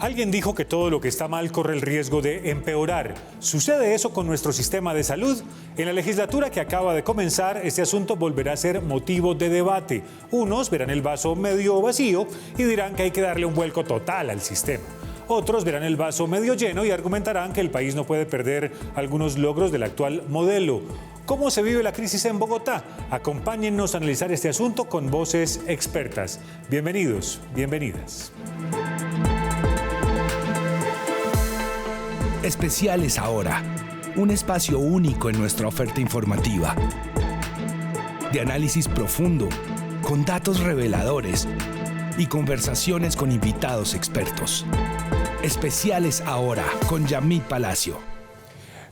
Alguien dijo que todo lo que está mal corre el riesgo de empeorar. ¿Sucede eso con nuestro sistema de salud? En la legislatura que acaba de comenzar, este asunto volverá a ser motivo de debate. Unos verán el vaso medio vacío y dirán que hay que darle un vuelco total al sistema. Otros verán el vaso medio lleno y argumentarán que el país no puede perder algunos logros del actual modelo. ¿Cómo se vive la crisis en Bogotá? Acompáñennos a analizar este asunto con voces expertas. Bienvenidos, bienvenidas. Especiales ahora, un espacio único en nuestra oferta informativa. De análisis profundo, con datos reveladores y conversaciones con invitados expertos. Especiales ahora con Yamit Palacio.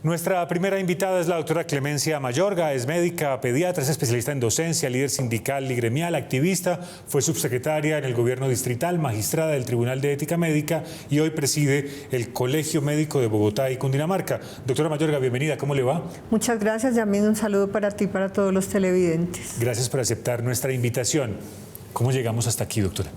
Nuestra primera invitada es la doctora Clemencia Mayorga, es médica, pediatra, es especialista en docencia, líder sindical y gremial, activista, fue subsecretaria en el gobierno distrital, magistrada del Tribunal de Ética Médica y hoy preside el Colegio Médico de Bogotá y Cundinamarca. Doctora Mayorga, bienvenida, ¿cómo le va? Muchas gracias, Yamit, un saludo para ti y para todos los televidentes. Gracias por aceptar nuestra invitación. ¿Cómo llegamos hasta aquí, doctora?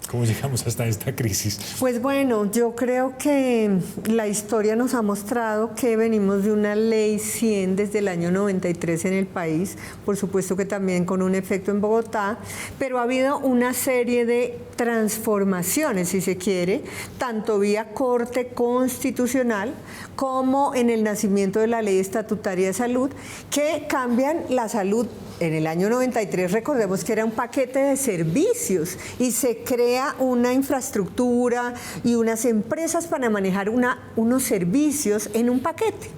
¿Cómo llegamos hasta esta crisis? Pues bueno, yo creo que la historia nos ha mostrado que venimos de una ley 100 desde el año 93 en el país, por supuesto que también con un efecto en Bogotá, pero ha habido una serie de transformaciones, si se quiere, tanto vía Corte Constitucional como en el nacimiento de la Ley Estatutaria de Salud, que cambian la salud. En el año 93, recordemos que era un paquete de servicios y se crea una infraestructura y unas empresas para manejar unos servicios en un paquete.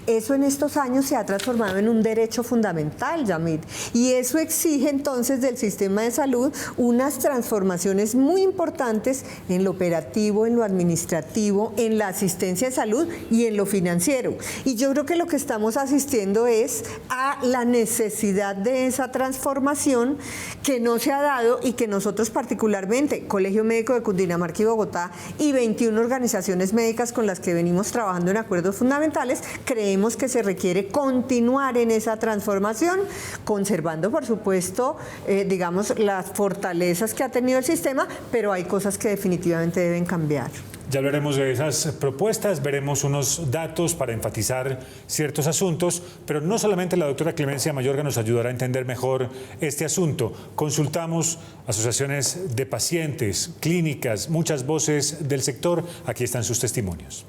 Eso en estos años se ha transformado en un derecho fundamental, Yamit, y eso exige entonces del sistema de salud unas transformaciones muy importantes en lo operativo, en lo administrativo, en la asistencia de salud y en lo financiero. Y yo creo que lo que estamos asistiendo es a la necesidad de esa transformación que no se ha dado y que nosotros particularmente, Colegio Médico de Cundinamarca y Bogotá y 21 organizaciones médicas con las que venimos trabajando en acuerdos fundamentales, creemos que se requiere continuar en esa transformación, conservando por supuesto, digamos, las fortalezas que ha tenido el sistema, pero hay cosas que definitivamente deben cambiar. Ya hablaremos de esas propuestas, veremos unos datos para enfatizar ciertos asuntos, pero no solamente la doctora Clemencia Mayorga nos ayudará a entender mejor este asunto. Consultamos asociaciones de pacientes, clínicas, muchas voces del sector. Aquí están sus testimonios.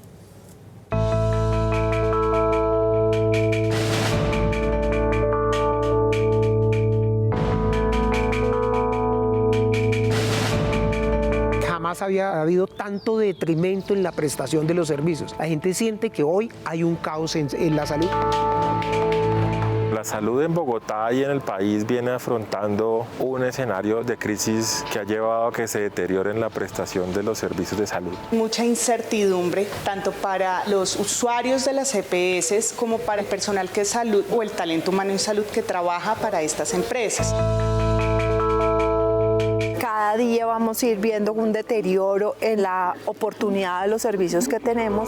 Había habido tanto detrimento en la prestación de los servicios. La gente siente que hoy hay un caos en la salud. La salud en Bogotá y en el país viene afrontando un escenario de crisis que ha llevado a que se deterioren la prestación de los servicios de salud. Mucha incertidumbre, tanto para los usuarios de las EPS como para el personal que es salud o el talento humano en salud que trabaja para estas empresas. Cada día vamos a ir viendo un deterioro en la oportunidad de los servicios que tenemos.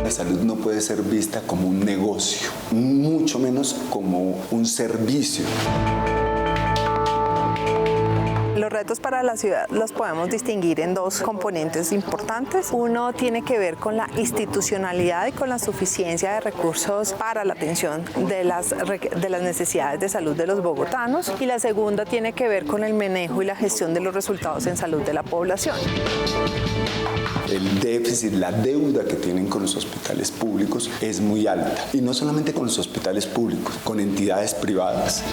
La salud no puede ser vista como un negocio, mucho menos como un servicio. Los retos para la ciudad los podemos distinguir en dos componentes importantes. Uno tiene que ver con la institucionalidad y con la suficiencia de recursos para la atención de las necesidades de salud de los bogotanos. Y la segunda tiene que ver con el manejo y la gestión de los resultados en salud de la población. El déficit, la deuda que tienen con los hospitales públicos es muy alta. Y no solamente con los hospitales públicos, con entidades privadas.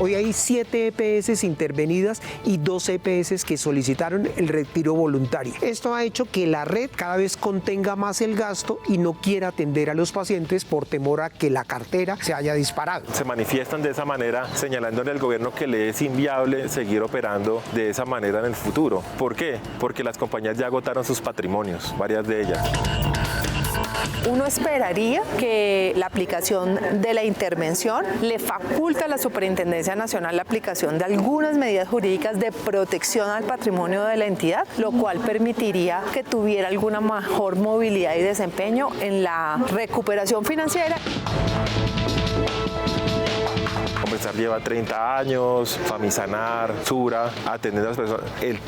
Hoy hay 7 EPS intervenidas y 2 EPS que solicitaron el retiro voluntario. Esto ha hecho que la red cada vez contenga más el gasto y no quiera atender a los pacientes por temor a que la cartera se haya disparado. Se manifiestan de esa manera señalándole al gobierno que le es inviable seguir operando de esa manera en el futuro. ¿Por qué? Porque las compañías ya agotaron sus patrimonios, varias de ellas. Uno esperaría que la aplicación de la intervención le faculta a la Superintendencia Nacional la aplicación de algunas medidas jurídicas de protección al patrimonio de la entidad, lo cual permitiría que tuviera alguna mejor movilidad y desempeño en la recuperación financiera. Bienestar lleva 30 años, Famisanar, Sura, atendiendo a las personas. El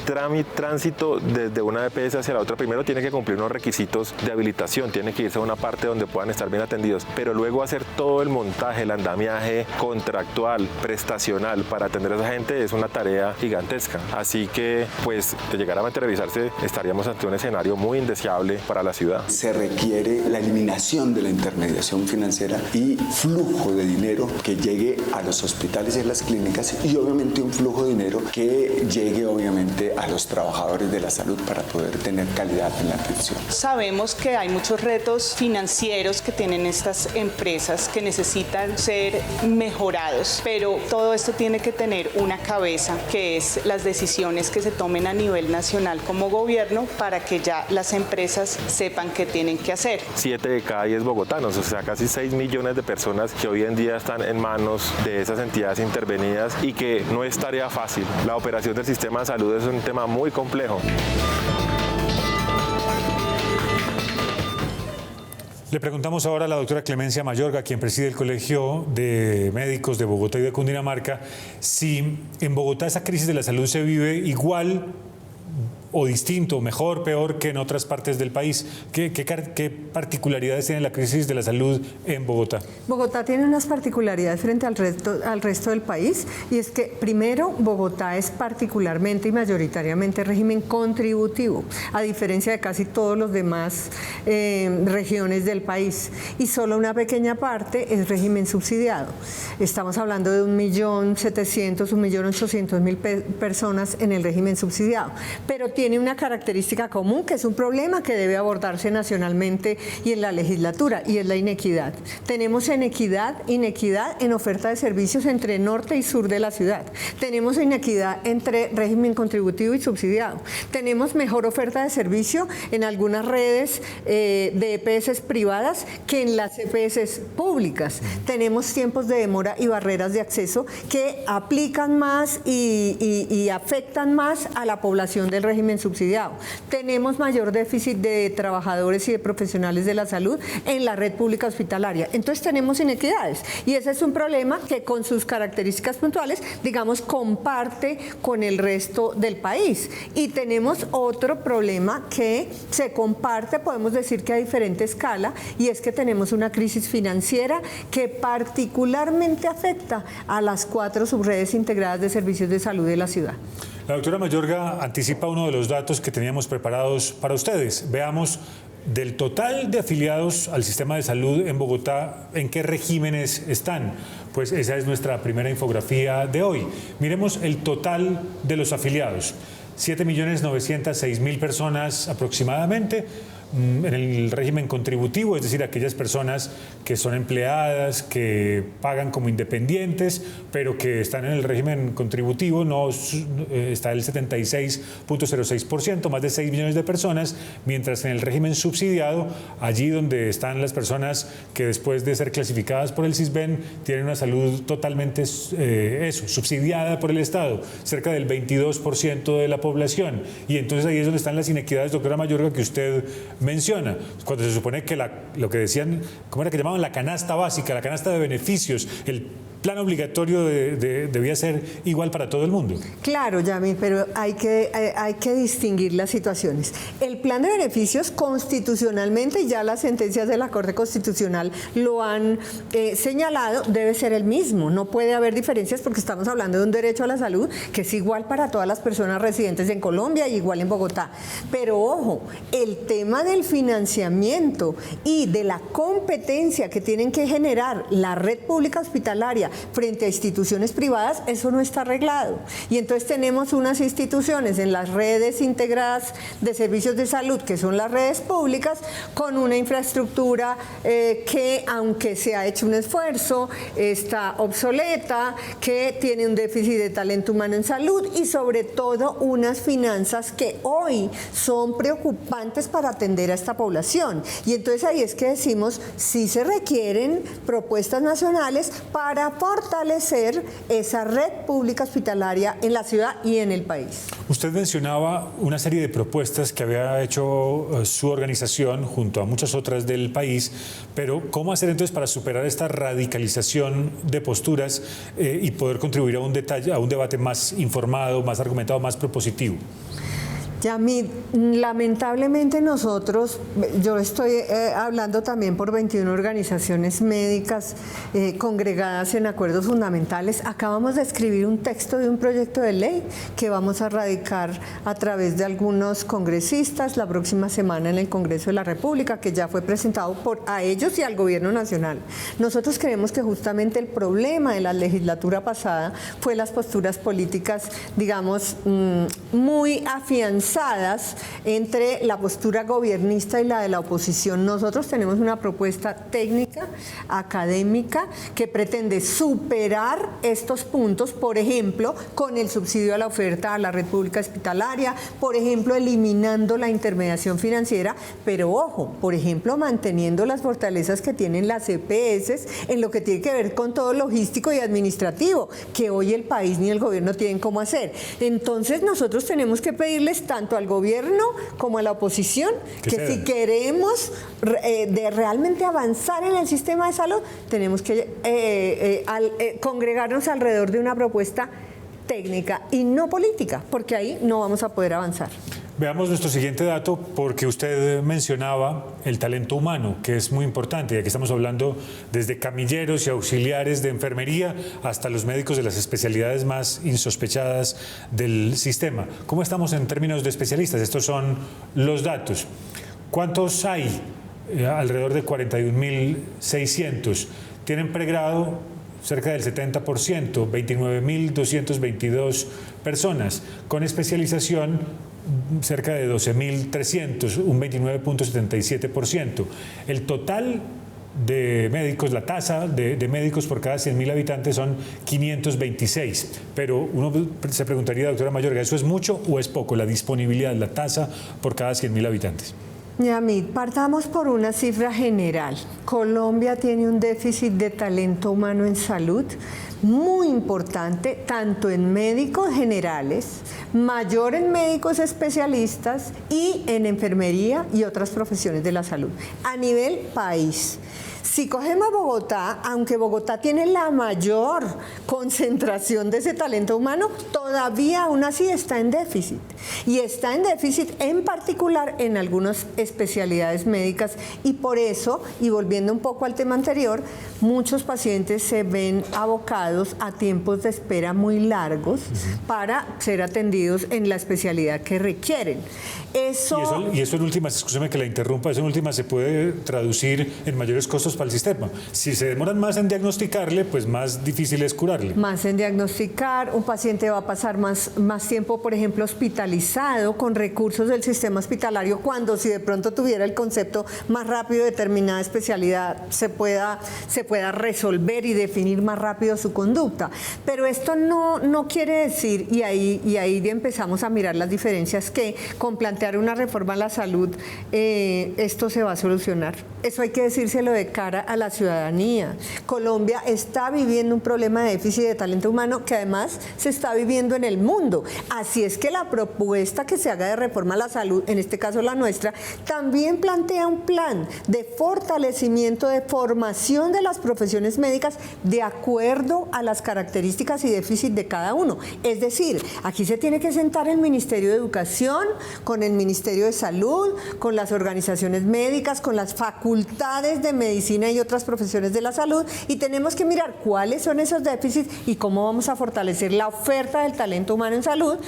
tránsito desde una EPS hacia la otra, primero tiene que cumplir unos requisitos de habilitación, tiene que irse a una parte donde puedan estar bien atendidos, pero luego hacer todo el montaje, el andamiaje contractual, prestacional para atender a esa gente es una tarea gigantesca. Así que, pues, de llegar a materializarse, estaríamos ante un escenario muy indeseable para la ciudad. Se requiere la eliminación de la intermediación financiera y flujo de dinero que llegue a los hospitales y a las clínicas, y obviamente un flujo de dinero que llegue obviamente a los trabajadores de la salud para poder tener calidad en la atención. Sabemos que hay muchos retos financieros que tienen estas empresas que necesitan ser mejorados, pero todo esto tiene que tener una cabeza, que es las decisiones que se tomen a nivel nacional como gobierno para que ya las empresas sepan qué tienen que hacer. 7 de cada 10 bogotanos, o sea, casi 6 millones de personas que hoy en día están en manos de esas entidades intervenidas y que no es tarea fácil. La operación del sistema de salud es un tema muy complejo. Le preguntamos ahora a la doctora Clemencia Mayorga, quien preside el Colegio de Médicos de Bogotá y de Cundinamarca, si en Bogotá esa crisis de la salud se vive igual o distinto, mejor, peor que en otras partes del país. ¿Qué particularidades tiene la crisis de la salud en Bogotá? Bogotá tiene unas particularidades frente al resto del país, y es que, primero, Bogotá es particularmente y mayoritariamente régimen contributivo, a diferencia de casi todos los demás regiones del país, y solo una pequeña parte es régimen subsidiado. Estamos hablando de 1.700.000, 1.800.000 personas en el régimen subsidiado, pero tiene una característica común, que es un problema que debe abordarse nacionalmente y en la legislatura, y es la inequidad. Tenemos inequidad en oferta de servicios entre norte y sur de la ciudad. Tenemos inequidad entre régimen contributivo y subsidiado. Tenemos mejor oferta de servicio en algunas redes de EPS privadas que en las EPS públicas. Tenemos tiempos de demora y barreras de acceso que aplican más y afectan más a la población del régimen subsidiado. Tenemos mayor déficit de trabajadores y de profesionales de la salud en la red pública hospitalaria. Entonces tenemos inequidades, y ese es un problema que, con sus características puntuales, digamos, comparte con el resto del país. Y tenemos otro problema que se comparte, podemos decir que a diferente escala, y es que tenemos una crisis financiera que particularmente afecta a las 4 subredes integradas de servicios de salud de la ciudad. La doctora Mayorga anticipa uno de los datos que teníamos preparados para ustedes. Veamos, del total de afiliados al sistema de salud en Bogotá, ¿en qué regímenes están? Pues esa es nuestra primera infografía de hoy. Miremos el total de los afiliados. 7.906.000 personas aproximadamente en el régimen contributivo, es decir, aquellas personas que son empleadas, que pagan como independientes, pero que están en el régimen contributivo, está el 76.06%, más de 6 millones de personas, mientras en el régimen subsidiado, allí donde están las personas que después de ser clasificadas por el CISBEN tienen una salud totalmente subsidiada por el Estado, cerca del 22% de la población. Y entonces ahí es donde están las inequidades, doctora Mayorga, que usted menciona, cuando se supone que lo que decían, ¿cómo era que llamaban? La canasta básica, la canasta de beneficios, el plan obligatorio debía ser igual para todo el mundo. Claro, Yami, pero hay que distinguir las situaciones. El plan de beneficios, constitucionalmente, ya las sentencias de la Corte Constitucional lo han señalado, debe ser el mismo. No puede haber diferencias, porque estamos hablando de un derecho a la salud que es igual para todas las personas residentes en Colombia y igual en Bogotá. Pero ojo, el tema del financiamiento y de la competencia que tienen que generar la red pública hospitalaria frente a instituciones privadas, eso no está arreglado. Y entonces tenemos unas instituciones en las redes integradas de servicios de salud, que son las redes públicas, con una infraestructura que, aunque se ha hecho un esfuerzo, está obsoleta, que tiene un déficit de talento humano en salud y, sobre todo, unas finanzas que hoy son preocupantes para atender a esta población. Y entonces ahí es que decimos, sí se requieren propuestas nacionales para fortalecer esa red pública hospitalaria en la ciudad y en el país. Usted mencionaba una serie de propuestas que había hecho su organización junto a muchas otras del país, pero ¿cómo hacer entonces para superar esta radicalización de posturas y poder contribuir a un debate más informado, más argumentado, más propositivo? Yamid, lamentablemente nosotros, yo estoy hablando también por 21 organizaciones médicas congregadas en acuerdos fundamentales, acabamos de escribir un texto de un proyecto de ley que vamos a radicar a través de algunos congresistas la próxima semana en el Congreso de la República, que ya fue presentado a ellos y al Gobierno Nacional. Nosotros creemos que justamente el problema de la legislatura pasada fue las posturas políticas, digamos, muy afianzadas entre la postura gobiernista y la de la oposición. Nosotros tenemos una propuesta técnica, académica, que pretende superar estos puntos, por ejemplo, con el subsidio a la oferta a la red pública hospitalaria, por ejemplo, eliminando la intermediación financiera, pero ojo, por ejemplo, manteniendo las fortalezas que tienen las EPS en lo que tiene que ver con todo logístico y administrativo, que hoy el país ni el gobierno tienen cómo hacer. Entonces, nosotros tenemos que pedirles tanto al gobierno como a la oposición que si queremos realmente avanzar en el sistema de salud, tenemos que congregarnos alrededor de una propuesta técnica y no política, porque ahí no vamos a poder avanzar. Veamos nuestro siguiente dato, porque usted mencionaba el talento humano, que es muy importante, y aquí estamos hablando desde camilleros y auxiliares de enfermería hasta los médicos de las especialidades más insospechadas del sistema. ¿Cómo estamos en términos de especialistas? Estos son los datos. ¿Cuántos hay? Alrededor de 41.600. ¿Tienen pregrado? Cerca del 70%, 29.222 personas. Con especialización, cerca de 12.300, un 29.77%. El total de médicos, la tasa de médicos por cada 100.000 habitantes son 526. Pero uno se preguntaría, doctora Mayorga, ¿eso es mucho o es poco? La disponibilidad, la tasa por cada 100.000 habitantes. Yamid, partamos por una cifra general. Colombia tiene un déficit de talento humano en salud muy importante, tanto en médicos generales, mayor en médicos especialistas y en enfermería y otras profesiones de la salud. A nivel país, si cogemos Bogotá, aunque Bogotá tiene la mayor concentración de ese talento humano, todavía aún así está en déficit. Y está en déficit en particular en algunas especialidades médicas y por eso, y volviendo un poco al tema anterior, muchos pacientes se ven abocados a tiempos de espera muy largos para ser atendidos en la especialidad que requieren. Y eso en últimas, escúcheme que la interrumpa, eso en últimas se puede traducir en mayores costos para el sistema. Si se demoran más en diagnosticarle, pues más difícil es curarle. Más en diagnosticar, un paciente va a pasar más tiempo, por ejemplo, hospitalizado con recursos del sistema hospitalario, cuando si de pronto tuviera el concepto más rápido de determinada especialidad, se pueda resolver y definir más rápido su conducta. Pero esto no quiere decir, y ahí empezamos a mirar las diferencias, que con plantear una reforma a la salud, esto se va a solucionar. Eso hay que decírselo de cara a la ciudadanía. Colombia está viviendo un problema de déficit de talento humano que además se está viviendo en el mundo. Así es que la propuesta que se haga de reforma a la salud, en este caso la nuestra, también plantea un plan de fortalecimiento, de formación de las profesiones médicas de acuerdo a las características y déficit de cada uno. Es decir, aquí se tiene que sentar el Ministerio de Educación con el Ministerio de Salud, con las organizaciones médicas, con las facultades de medicina y otras profesiones de la salud, y tenemos que mirar cuáles son esos déficits y cómo vamos a fortalecer la oferta del talento humano en salud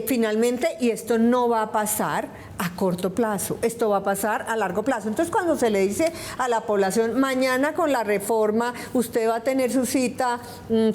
finalmente, y esto no va a pasar a corto plazo, esto va a pasar a largo plazo. Entonces, cuando se le dice a la población, mañana con la reforma usted va a tener su cita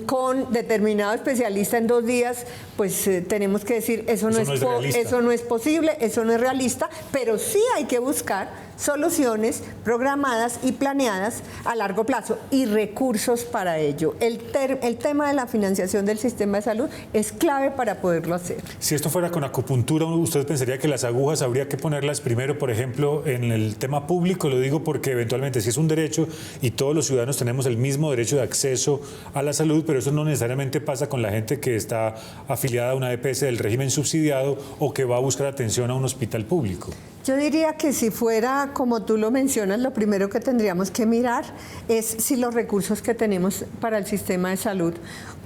con determinado especialista en 2 días, pues tenemos que decir, eso no es posible, eso no es realista, pero sí hay que buscar soluciones programadas y planeadas a largo plazo y recursos para ello. El tema de la financiación del sistema de salud es clave para poderlo hacer. Si esto fuera con acupuntura, ¿usted pensaría que las agujas habría que ponerlas primero, por ejemplo, en el tema público? Lo digo porque eventualmente si es un derecho y todos los ciudadanos tenemos el mismo derecho de acceso a la salud, pero eso no necesariamente pasa con la gente que está afiliada a una EPS del régimen subsidiado o que va a buscar atención a un hospital público. Yo diría que si fuera como tú lo mencionas, lo primero que tendríamos que mirar es si los recursos que tenemos para el sistema de salud,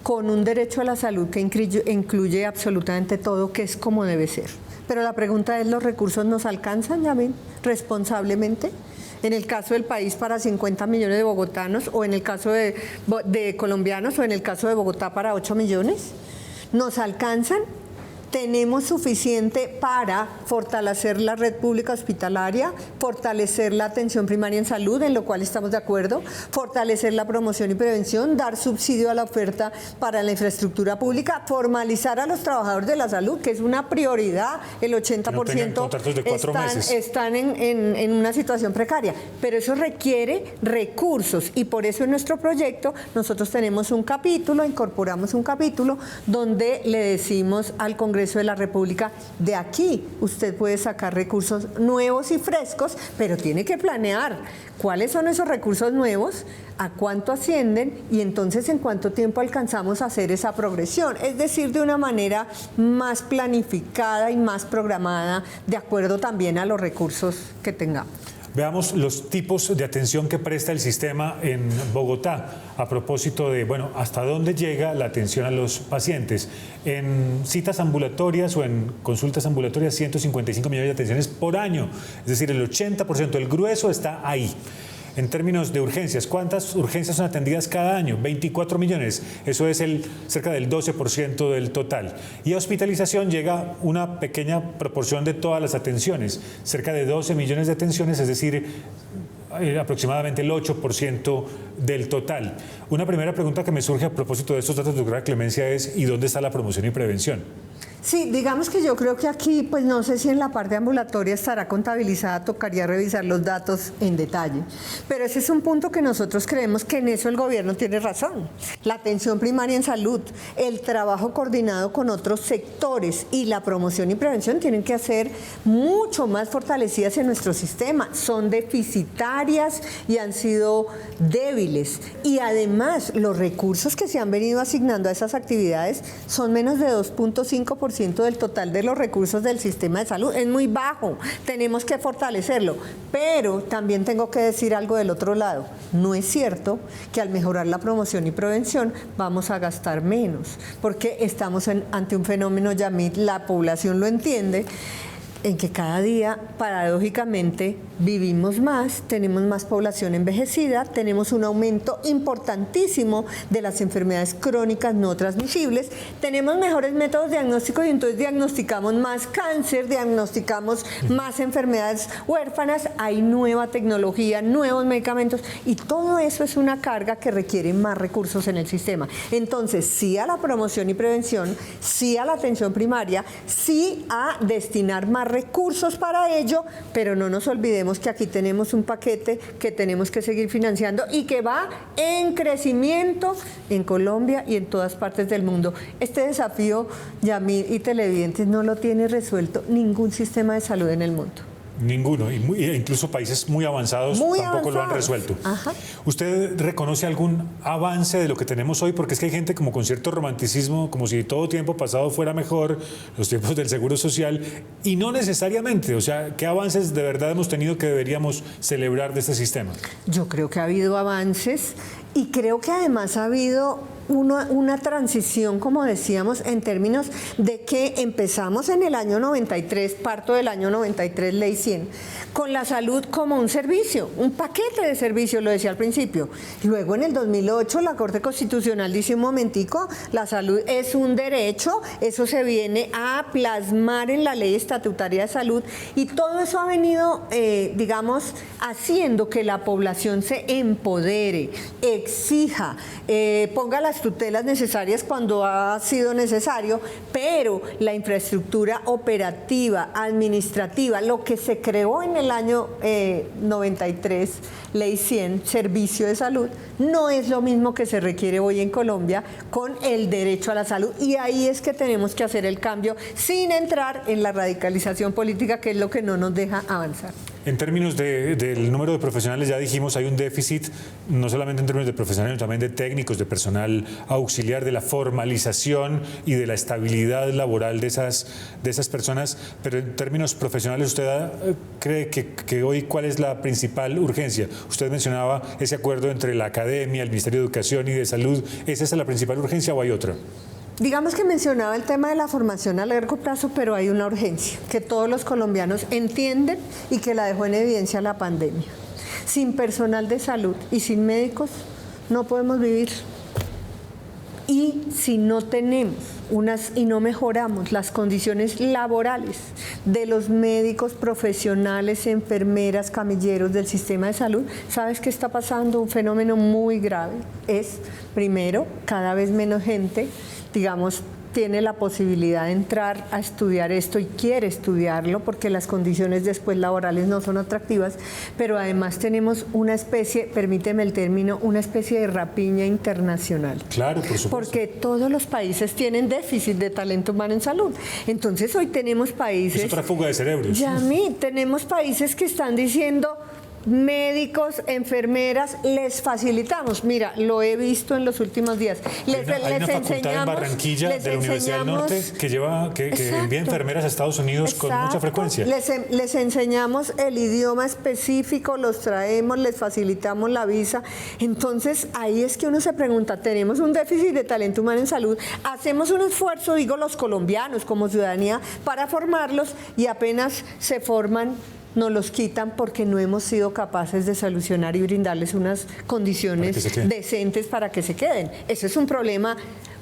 con un derecho a la salud que incluye absolutamente todo, que es como debe ser. Pero la pregunta es, ¿los recursos nos alcanzan, Yamil, responsablemente? En el caso del país para 50 millones de bogotanos, o en el caso de colombianos, o en el caso de Bogotá para 8 millones. ¿Nos alcanzan? ¿Tenemos suficiente para fortalecer la red pública hospitalaria, fortalecer la atención primaria en salud, en lo cual estamos de acuerdo, fortalecer la promoción y prevención, dar subsidio a la oferta para la infraestructura pública, formalizar a los trabajadores de la salud, que es una prioridad, el 80% están en una situación precaria, pero eso requiere recursos y por eso en nuestro proyecto nosotros tenemos un capítulo, incorporamos un capítulo donde le decimos al Congreso de la República, de aquí usted puede sacar recursos nuevos y frescos, pero tiene que planear cuáles son esos recursos nuevos, a cuánto ascienden y entonces en cuánto tiempo alcanzamos a hacer esa progresión, es decir, de una manera más planificada y más programada, de acuerdo también a los recursos que tengamos. Veamos los tipos de atención que presta el sistema en Bogotá, a propósito de, hasta dónde llega la atención a los pacientes. En citas ambulatorias o en consultas ambulatorias, 155 millones de atenciones por año, es decir, el 80%, el grueso está ahí. En términos de urgencias, ¿cuántas urgencias son atendidas cada año? 24 millones, eso es cerca del 12% del total. Y a hospitalización llega una pequeña proporción de todas las atenciones, cerca de 12 millones de atenciones, es decir, aproximadamente el 8% del total. Una primera pregunta que me surge a propósito de estos datos, doctora Clemencia, es ¿y dónde está la promoción y prevención? Sí, digamos que yo creo que aquí, pues no sé si en la parte ambulatoria estará contabilizada, tocaría revisar los datos en detalle, pero ese es un punto que nosotros creemos que en eso el gobierno tiene razón. La atención primaria en salud, el trabajo coordinado con otros sectores y la promoción y prevención tienen que ser mucho más fortalecidas en nuestro sistema. Son deficitarias y han sido débiles y además los recursos que se han venido asignando a esas actividades son menos de 2.5% del total de los recursos del sistema de salud. Es muy bajo, tenemos que fortalecerlo, pero también tengo que decir algo del otro lado. No es cierto que al mejorar la promoción y prevención vamos a gastar menos, porque estamos ante un fenómeno, Yamil, la población lo entiende, en que cada día, paradójicamente, vivimos más, tenemos más población envejecida, tenemos un aumento importantísimo de las enfermedades crónicas no transmisibles, tenemos mejores métodos diagnósticos y entonces diagnosticamos más cáncer, diagnosticamos más enfermedades huérfanas, hay nueva tecnología, nuevos medicamentos y todo eso es una carga que requiere más recursos en el sistema. Entonces, sí a la promoción y prevención, sí a la atención primaria, sí a destinar más recursos para ello, pero no nos olvidemos que aquí tenemos un paquete que tenemos que seguir financiando y que va en crecimiento en Colombia y en todas partes del mundo. Este desafío, Yamil y televidentes, no lo tiene resuelto ningún sistema de salud en el mundo. Ninguno, incluso países muy avanzados tampoco lo han resuelto. Ajá. ¿Usted reconoce algún avance de lo que tenemos hoy? Porque es que hay gente como con cierto romanticismo, como si todo tiempo pasado fuera mejor, los tiempos del Seguro Social, y no necesariamente. O sea, ¿qué avances de verdad hemos tenido que deberíamos celebrar de este sistema? Yo creo que ha habido avances y creo que además ha habido una transición, como decíamos, en términos de que empezamos en el año 93, parto del año 93, Ley 100, con la salud como un servicio, un paquete de servicios, lo decía al principio. Luego en el 2008 la Corte Constitucional dice un momentico, la salud es un derecho, eso se viene a plasmar en la Ley Estatutaria de Salud y todo eso ha venido, haciendo que la población se empodere, exija, ponga las las tutelas necesarias cuando ha sido necesario, pero la infraestructura operativa, administrativa, lo que se creó en el año 93, Ley 100, Servicio de Salud, no es lo mismo que se requiere hoy en Colombia con el derecho a la salud. Y ahí es que tenemos que hacer el cambio sin entrar en la radicalización política, que es lo que no nos deja avanzar. En términos del número de profesionales, ya dijimos, hay un déficit, no solamente en términos de profesionales, sino también de técnicos, de personal auxiliar, de la formalización y de la estabilidad laboral de esas personas. Pero en términos profesionales, ¿usted cree que hoy cuál es la principal urgencia? Usted mencionaba ese acuerdo entre la academia, el Ministerio de Educación y de Salud. ¿Esa es la principal urgencia o hay otra? Digamos que mencionaba el tema de la formación a largo plazo, pero hay una urgencia que todos los colombianos entienden y que la dejó en evidencia la pandemia. Sin personal de salud y sin médicos no podemos vivir. Y si no tenemos y no mejoramos las condiciones laborales de los médicos profesionales, enfermeras, camilleros del sistema de salud, ¿sabes qué está pasando? Un fenómeno muy grave es, primero, cada vez menos gente, digamos, tiene la posibilidad de entrar a estudiar esto y quiere estudiarlo porque las condiciones después laborales no son atractivas, pero además tenemos una especie, permíteme el término, una especie de rapiña internacional. Claro, por supuesto. Porque todos los países tienen déficit de talento humano en salud. Entonces hoy tenemos países... Es otra fuga de cerebros. Yami, tenemos países que están diciendo... Médicos, enfermeras, les facilitamos. Mira, lo he visto en los últimos días. Hay una facultad en Barranquilla de la Universidad del Norte que envía enfermeras a Estados Unidos con mucha frecuencia. Les enseñamos el idioma específico, los traemos, les facilitamos la visa. Entonces, ahí es que uno se pregunta, tenemos un déficit de talento humano en salud, hacemos un esfuerzo, digo, los colombianos como ciudadanía, para formarlos y apenas se forman, nos los quitan porque no hemos sido capaces de solucionar y brindarles unas condiciones decentes para que se queden. Ese es un problema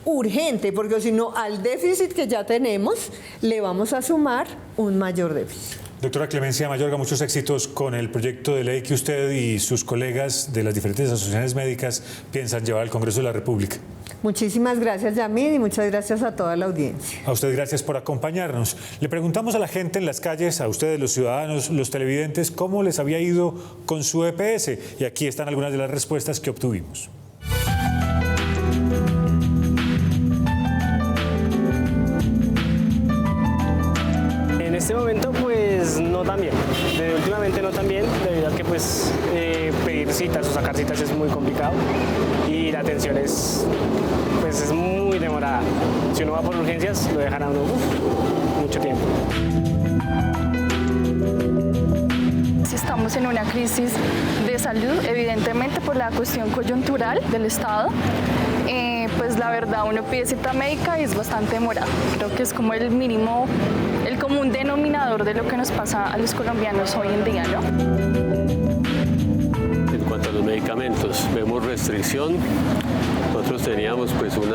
urgente, porque si no, al déficit que ya tenemos, le vamos a sumar un mayor déficit. Doctora Clemencia Mayorga, muchos éxitos con el proyecto de ley que usted y sus colegas de las diferentes asociaciones médicas piensan llevar al Congreso de la República. Muchísimas gracias, Yamid, y muchas gracias a toda la audiencia. A usted gracias por acompañarnos. Le preguntamos a la gente en las calles, a ustedes, los ciudadanos, los televidentes, cómo les había ido con su EPS. Y aquí están algunas de las respuestas que obtuvimos. En este momento, pues no tan bien. Últimamente no tan bien, debido a que pues pedir citas o sacar citas es muy complicado y la atención es muy demorada. Si uno va por urgencias, lo dejan a uno mucho tiempo. Estamos en una crisis de salud, evidentemente por la cuestión coyuntural del Estado. Pues la verdad, uno pide cita médica y es bastante demorado. Creo que es como el mínimo, el común denominador de lo que nos pasa a los colombianos hoy en día, ¿no? En cuanto a los medicamentos, vemos restricción. Nosotros teníamos pues un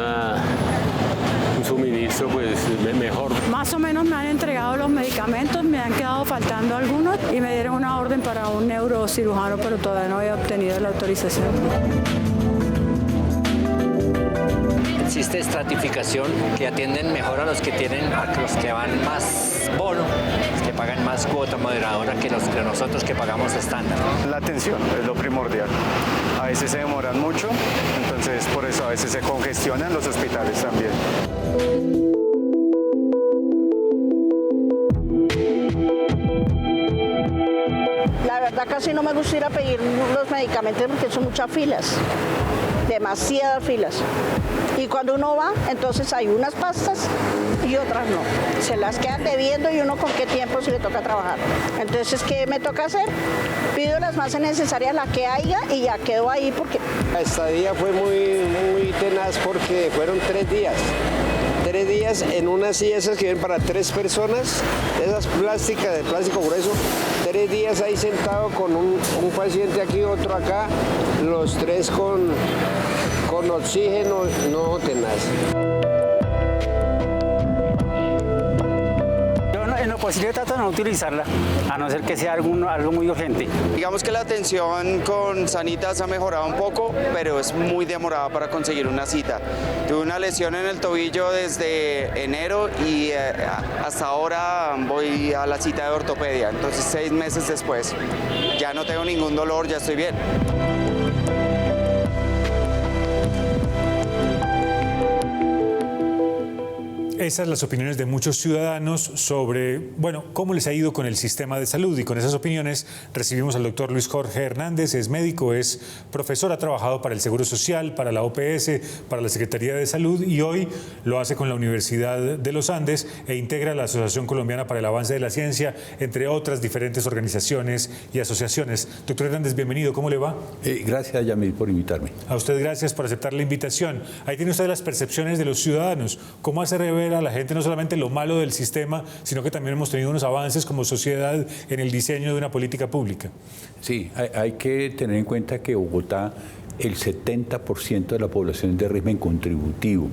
suministro pues mejor. Más o menos me han entregado los medicamentos, me han quedado faltando algunos y me dieron una orden para un neurocirujano, pero todavía no he obtenido la autorización. Existe estratificación que atienden mejor a los que van más bono, los que pagan más cuota moderadora que nosotros que pagamos estándar. La atención es lo primordial. A veces se demoran mucho, entonces por eso a veces se congestionan los hospitales también. La verdad casi no me gusta ir a pedir los medicamentos porque son muchas filas, demasiadas filas. Y cuando uno va, entonces hay unas pastas y otras no. Se las quedan debiendo y uno con qué tiempo se le toca trabajar. Entonces, ¿qué me toca hacer? Pido las más necesarias, la que haya, y ya quedo ahí porque... La estadía fue muy tenaz porque fueron 3 días. 3 días en unas sillas que vienen para 3 personas, esas plásticas, de plástico grueso, 3 días ahí sentado con un paciente aquí, otro acá, los 3 con oxígeno, no tenaz. en lo posible trato de no utilizarla, a no ser que sea algo muy urgente. Digamos que la atención con Sanitas ha mejorado un poco, pero es muy demorada para conseguir una cita. Tuve una lesión en el tobillo desde enero y hasta ahora voy a la cita de ortopedia, entonces 6 meses después ya no tengo ningún dolor, ya estoy bien. Esas las opiniones de muchos ciudadanos sobre, bueno, cómo les ha ido con el sistema de salud. Y con esas opiniones recibimos al doctor Luis Jorge Hernández, es médico, es profesor, ha trabajado para el Seguro Social, para la OPS, para la Secretaría de Salud y hoy lo hace con la Universidad de los Andes e integra la Asociación Colombiana para el Avance de la Ciencia, entre otras diferentes organizaciones y asociaciones. Doctor Hernández, bienvenido, ¿cómo le va? Gracias, Yamil, por invitarme. A usted gracias por aceptar la invitación. Ahí tiene usted las percepciones de los ciudadanos. ¿Cómo hace rever a la gente no solamente lo malo del sistema, sino que también hemos tenido unos avances como sociedad en el diseño de una política pública? Sí, hay que tener en cuenta que Bogotá, el 70% de la población es de régimen contributivo,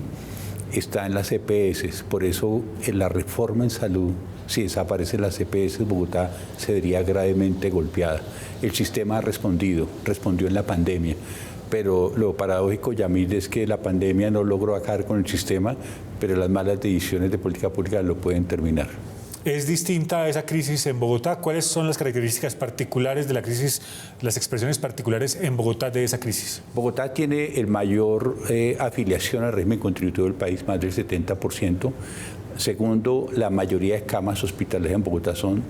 está en las EPS, por eso en la reforma en salud, si desaparecen las EPS, Bogotá se vería gravemente golpeada. El sistema ha respondió en la pandemia. Pero lo paradójico, Yamil, es que la pandemia no logró acabar con el sistema, pero las malas decisiones de política pública lo pueden terminar. ¿Es distinta esa crisis en Bogotá? ¿Cuáles son las características particulares de la crisis, las expresiones particulares en Bogotá de esa crisis? Bogotá tiene el mayor afiliación al régimen contributivo del país, más del 70%. Segundo, la mayoría de camas hospitalarias en Bogotá son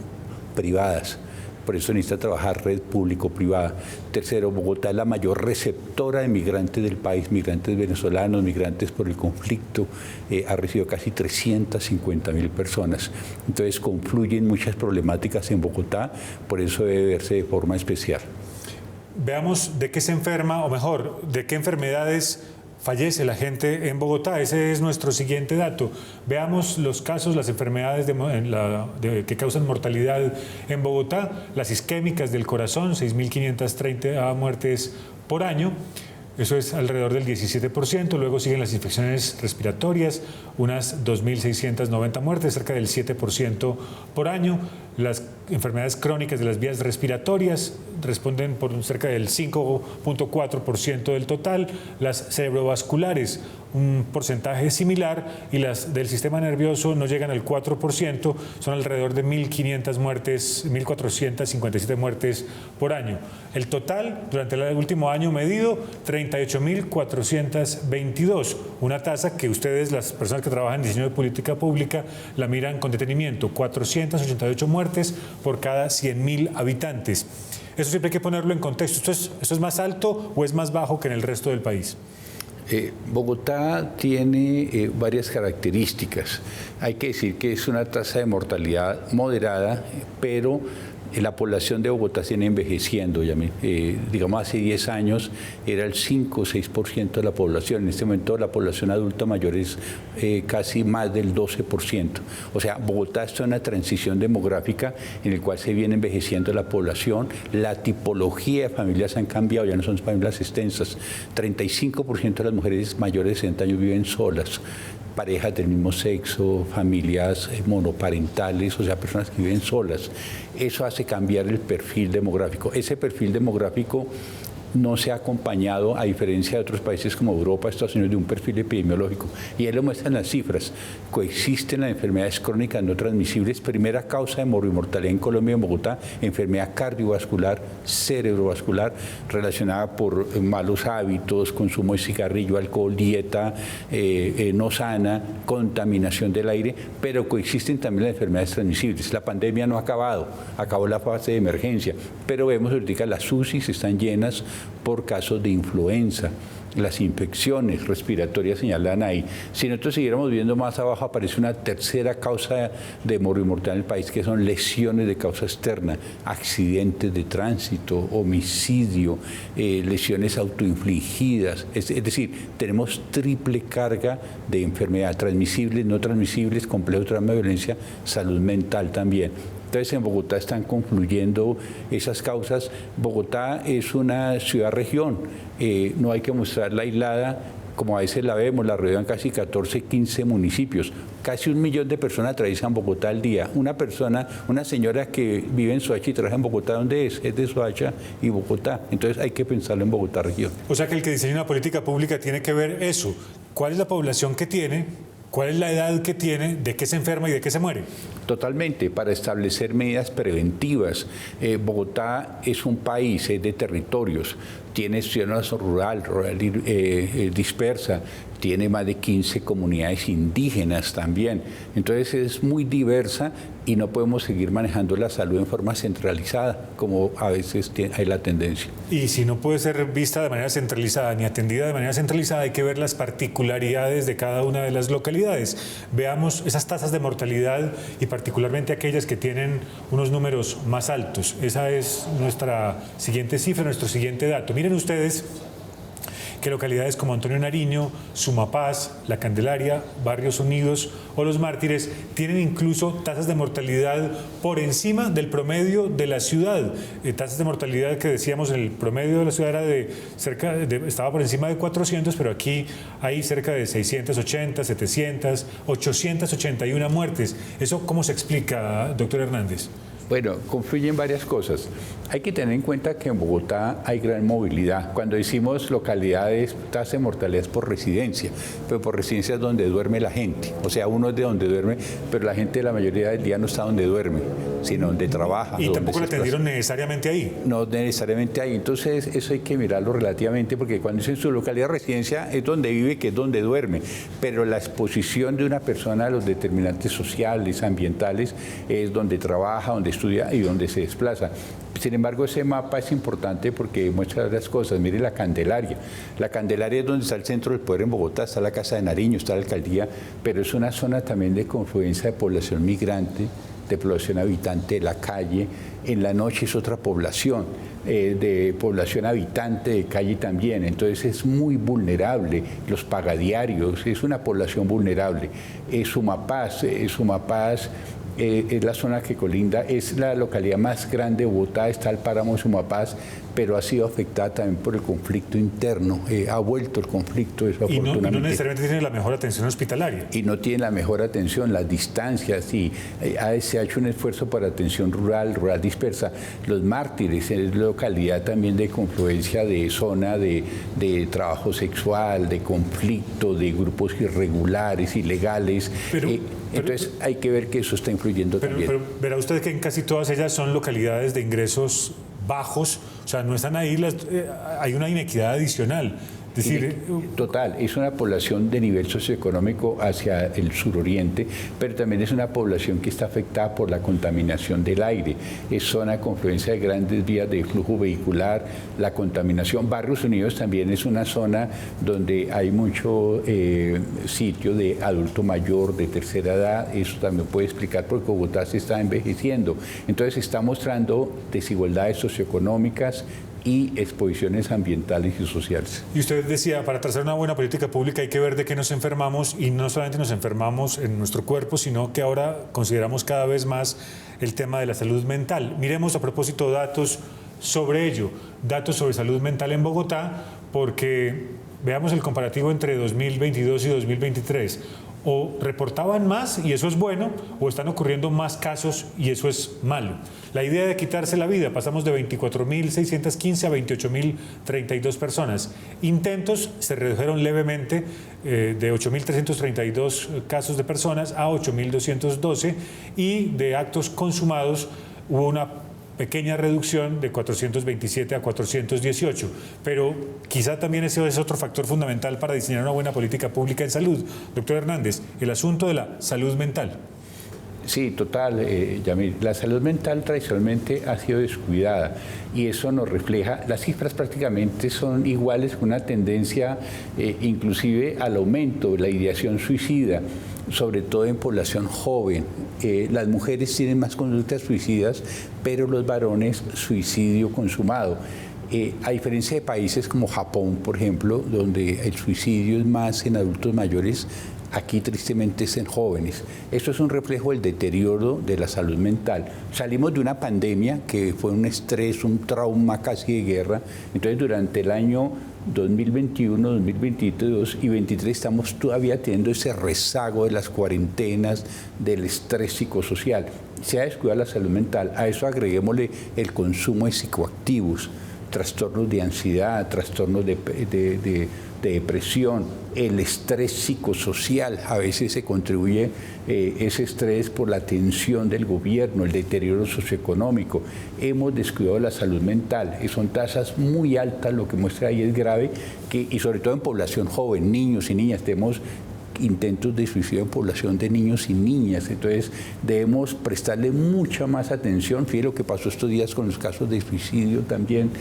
privadas. Por eso necesita trabajar red público-privada. Tercero, Bogotá es la mayor receptora de migrantes del país, migrantes venezolanos, migrantes por el conflicto. Ha recibido casi 350.000 personas. Entonces confluyen muchas problemáticas en Bogotá, por eso debe verse de forma especial. Veamos de qué se enferma, o mejor, de qué enfermedades fallece la gente en Bogotá. Ese es nuestro siguiente dato. Veamos los casos, las enfermedades que causan mortalidad en Bogotá. Las isquémicas del corazón, 6.530 muertes por año. Eso es alrededor del 17%. Luego siguen las infecciones respiratorias, unas 2.690 muertes, cerca del 7% por año. Las enfermedades crónicas de las vías respiratorias responden por cerca del 5.4% del total. Las cerebrovasculares, un porcentaje similar, y las del sistema nervioso no llegan al 4%, son alrededor de 1.500 muertes, 1.457 muertes por año. El total durante el último año medido, 38.422, una tasa que ustedes, las personas que trabajan en diseño de política pública, la miran con detenimiento, 488 muertes por cada 100.000 habitantes. Eso siempre hay que ponerlo en contexto. ¿Esto es más alto o es más bajo que en el resto del país? Bogotá tiene varias características. Hay que decir que es una tasa de mortalidad moderada, pero la población de Bogotá se viene envejeciendo. Digamos, hace 10 años era el 5 o 6% de la población. En este momento la población adulta mayor es casi más del 12%. O sea, Bogotá está en una transición demográfica en la cual se viene envejeciendo la población. La tipología de familias han cambiado, ya no son familias extensas. 35% de las mujeres mayores de 60 años viven solas. Parejas del mismo sexo, familias monoparentales, o sea, personas que viven solas. Eso hace cambiar el perfil demográfico. Ese perfil demográfico no se ha acompañado, a diferencia de otros países como Europa, Estados Unidos, de un perfil epidemiológico. Y ahí lo muestran las cifras. Coexisten las enfermedades crónicas no transmisibles. Primera causa de morbimortalidad en Colombia y en Bogotá, enfermedad cardiovascular, cerebrovascular, relacionada por malos hábitos, consumo de cigarrillo, alcohol, dieta no sana, contaminación del aire, pero coexisten también las enfermedades transmisibles. La pandemia no ha acabado, acabó la fase de emergencia, pero vemos ahorita las UCIs están llenas por casos de influenza. Las infecciones respiratorias señalan ahí. Si nosotros siguiéramos viendo más abajo, aparece una tercera causa de morbimortalidad en el país, que son lesiones de causa externa, accidentes de tránsito, homicidio, lesiones autoinfligidas. Es decir, tenemos triple carga de enfermedad, transmisibles, no transmisibles, complejo trauma de violencia, salud mental también. Entonces en Bogotá están confluyendo esas causas. Bogotá es una ciudad-región, no hay que mostrarla aislada como a veces la vemos, la rodean casi 14, 15 municipios. Casi 1 millón de personas atraviesan Bogotá al día. Una señora que vive en Soacha y trabaja en Bogotá, ¿dónde es? Es de Soacha y Bogotá. Entonces hay que pensarlo en Bogotá región. O sea que el que diseña una política pública tiene que ver eso. ¿Cuál es la población que tiene? ¿Cuál es la edad que tiene? ¿De qué se enferma y de qué se muere? Totalmente, para establecer medidas preventivas. Bogotá es un país de territorios, tiene zonas rural dispersa, tiene más de 15 comunidades indígenas también. Entonces es muy diversa y no podemos seguir manejando la salud en forma centralizada, como a veces hay la tendencia. Y si no puede ser vista de manera centralizada ni atendida de manera centralizada, hay que ver las particularidades de cada una de las localidades. Veamos esas tasas de mortalidad y particularmente aquellas que tienen unos números más altos. Esa es nuestra siguiente cifra, nuestro siguiente dato. Miren ustedes que localidades como Antonio Nariño, Sumapaz, La Candelaria, Barrios Unidos o Los Mártires tienen incluso tasas de mortalidad por encima del promedio de la ciudad. Tasas de mortalidad que decíamos, el promedio de la ciudad era estaba por encima de 400, pero aquí hay cerca de 680, 700, 881 muertes. ¿Eso cómo se explica, doctor Hernández? Bueno, confluyen varias cosas. Hay que tener en cuenta que en Bogotá hay gran movilidad. Cuando decimos localidades, tasa de mortalidad es por residencia, pero por residencia es donde duerme la gente. O sea, uno es de donde duerme, pero la gente la mayoría del día no está donde duerme, sino donde trabaja. ¿Y tampoco la atendieron necesariamente ahí? No necesariamente ahí. Entonces, eso hay que mirarlo relativamente, porque cuando dicen su localidad de residencia es donde vive, que es donde duerme. Pero la exposición de una persona a los determinantes sociales, ambientales, es donde trabaja, donde estudia y donde se desplaza. Sin embargo, ese mapa es importante porque muestra las cosas. Mire la Candelaria. La Candelaria es donde está el centro del poder en Bogotá, está la Casa de Nariño, está la alcaldía, pero es una zona también de confluencia de población migrante, de población habitante de la calle. En la noche es otra población, de población habitante de calle también. Entonces es muy vulnerable. Los pagadiarios, es una población vulnerable. Sumapaz es la zona que colinda, es la localidad más grande de Bogotá, está el páramo de Sumapaz, pero ha sido afectada también por el conflicto interno, ha vuelto el conflicto desafortunadamente. Y no necesariamente tiene la mejor atención hospitalaria. Y no tiene la mejor atención, las distancias, y se ha hecho un esfuerzo para atención rural dispersa. Los Mártires es localidad también de confluencia de zona de trabajo sexual, de conflicto, de grupos irregulares, ilegales. Entonces hay que ver que eso está influyendo también. Pero verá usted que en casi todas ellas son localidades de ingresos bajos, o sea, no están ahí, hay una inequidad adicional. Es decir, total, es una población de nivel socioeconómico hacia el suroriente, pero también es una población que está afectada por la contaminación del aire. Es zona de confluencia de grandes vías de flujo vehicular, la contaminación. Barrios Unidos también es una zona donde hay mucho sitio de adulto mayor, de tercera edad. Eso también puede explicar porque Bogotá se está envejeciendo. Entonces está mostrando desigualdades socioeconómicas y exposiciones ambientales y sociales. Y usted decía, para trazar una buena política pública hay que ver de qué nos enfermamos, y no solamente nos enfermamos en nuestro cuerpo, sino que ahora consideramos cada vez más el tema de la salud mental. Miremos a propósito datos sobre ello, datos sobre salud mental en Bogotá, porque veamos el comparativo entre 2022 y 2023. O reportaban más y eso es bueno, o están ocurriendo más casos y eso es malo. La idea de quitarse la vida, pasamos de 24.615 a 28.032 personas. Intentos se redujeron levemente de 8.332 casos de personas a 8.212, y de actos consumados hubo una pequeña reducción de 427 a 418, pero quizá también ese es otro factor fundamental para diseñar una buena política pública en salud. Doctor Hernández, el asunto de la salud mental. Sí, total, Yamil. La salud mental tradicionalmente ha sido descuidada y eso nos refleja, las cifras prácticamente son iguales, con una tendencia inclusive al aumento de la ideación suicida, sobre todo en población joven. Las mujeres tienen más conductas suicidas, pero los varones suicidio consumado. A diferencia de países como Japón, por ejemplo, donde el suicidio es más en adultos mayores, Aquí tristemente es en jóvenes. Esto es un reflejo del deterioro de la salud mental. Salimos de una pandemia que fue un estrés, un trauma casi de guerra. Entonces durante el año 2021, 2022 y 2023 estamos todavía teniendo ese rezago de las cuarentenas, del estrés psicosocial. Se ha descuidado la salud mental. A eso agreguémosle el consumo de psicoactivos, trastornos de ansiedad, trastornos de depresión, el estrés psicosocial. A veces se contribuye ese estrés por la tensión del gobierno, el deterioro socioeconómico. Hemos descuidado la salud mental y son tasas muy altas, lo que muestra ahí es grave, y sobre todo en población joven, niños y niñas. Tenemos intentos de suicidio en población de niños y niñas, entonces debemos prestarle mucha más atención. Fíjate lo que pasó estos días con los casos de suicidio también,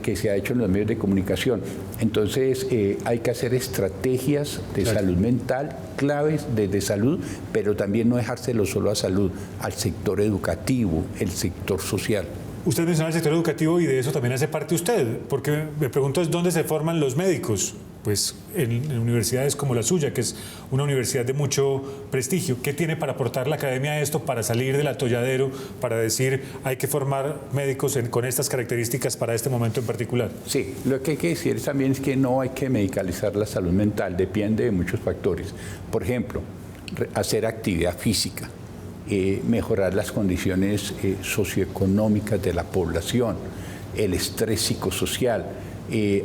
que se ha hecho en los medios de comunicación. Entonces hay que hacer estrategias de salud mental claves desde salud, pero también no dejárselo solo a salud, al sector educativo, el sector social. Usted menciona el sector educativo y de eso también hace parte usted, porque me pregunto es dónde se forman los médicos. Pues en universidades como la suya, que es una universidad de mucho prestigio. ¿Qué tiene para aportar la academia a esto, para salir del atolladero, para decir hay que formar médicos con estas características para este momento en particular? Sí, lo que hay que decir también es que no hay que medicalizar la salud mental, depende de muchos factores. Por ejemplo, hacer actividad física, mejorar las condiciones socioeconómicas de la población, el estrés psicosocial,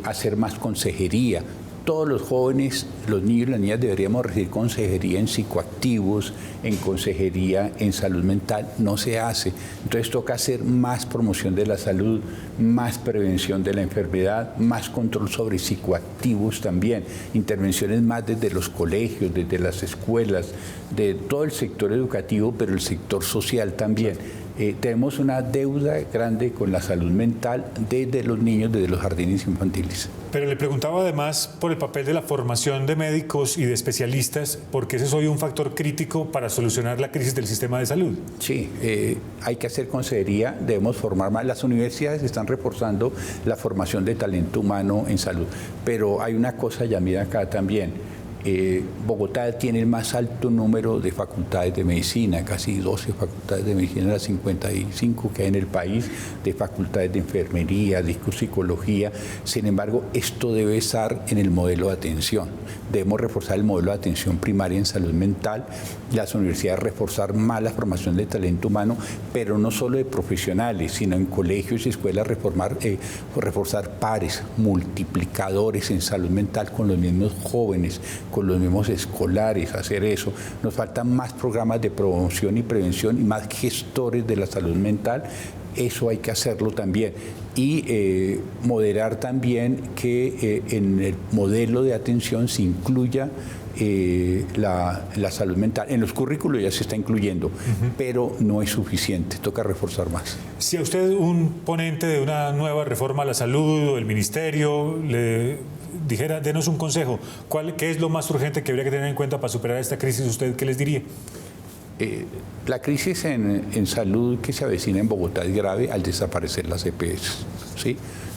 hacer más consejería. Todos los jóvenes, los niños y las niñas deberíamos recibir consejería en psicoactivos, en consejería en salud mental. No se hace. Entonces toca hacer más promoción de la salud, más prevención de la enfermedad, más control sobre psicoactivos también, intervenciones más desde los colegios, desde las escuelas, de todo el sector educativo, pero el sector social también. Tenemos una deuda grande con la salud mental desde los niños, desde los jardines infantiles. Pero le preguntaba además por el papel de la formación de médicos y de especialistas, porque ese es hoy un factor crítico para solucionar la crisis del sistema de salud. Sí, hay que hacer consejería, debemos formar más. Las universidades están reforzando la formación de talento humano en salud, pero hay una cosa, Yamira, acá también. Bogotá tiene el más alto número de facultades de medicina, casi 12 facultades de medicina de las 55 que hay en el país, de facultades de enfermería, de psicología. Sin embargo, esto debe estar en el modelo de atención. Debemos reforzar el modelo de atención primaria en salud mental, las universidades reforzar más la formación de talento humano, pero no solo de profesionales, sino en colegios y escuelas reforzar pares, multiplicadores en salud mental con los mismos jóvenes, con los mismos escolares, hacer eso. Nos faltan más programas de promoción y prevención y más gestores de la salud mental. Eso hay que hacerlo también. Y moderar también que en el modelo de atención se incluya la salud mental. En los currículos ya se está incluyendo, pero no es suficiente, toca reforzar más. Si a usted, un ponente de una nueva reforma a la salud o el ministerio, le dijera, denos un consejo, ¿qué es lo más urgente que habría que tener en cuenta para superar esta crisis? ¿Usted qué les diría? La crisis en salud que se avecina en Bogotá es grave al desaparecer las EPS, ¿sí?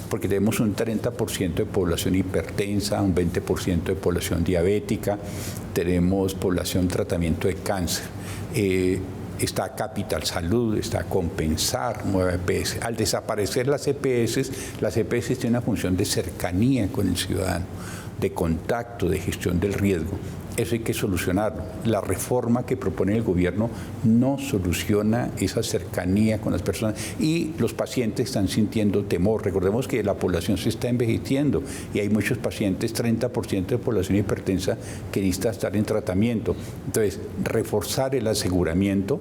Porque tenemos un 30% de población hipertensa, un 20% de población diabética, tenemos población tratamiento de cáncer. Está Capital Salud, está Compensar, nueva EPS. Al desaparecer las EPS tienen una función de cercanía con el ciudadano, de contacto, de gestión del riesgo. Eso hay que solucionarlo. La reforma que propone el gobierno no soluciona esa cercanía con las personas y los pacientes están sintiendo temor. Recordemos que la población se está envejeciendo y hay muchos pacientes, 30% de población hipertensa que necesita estar en tratamiento. Entonces, reforzar el aseguramiento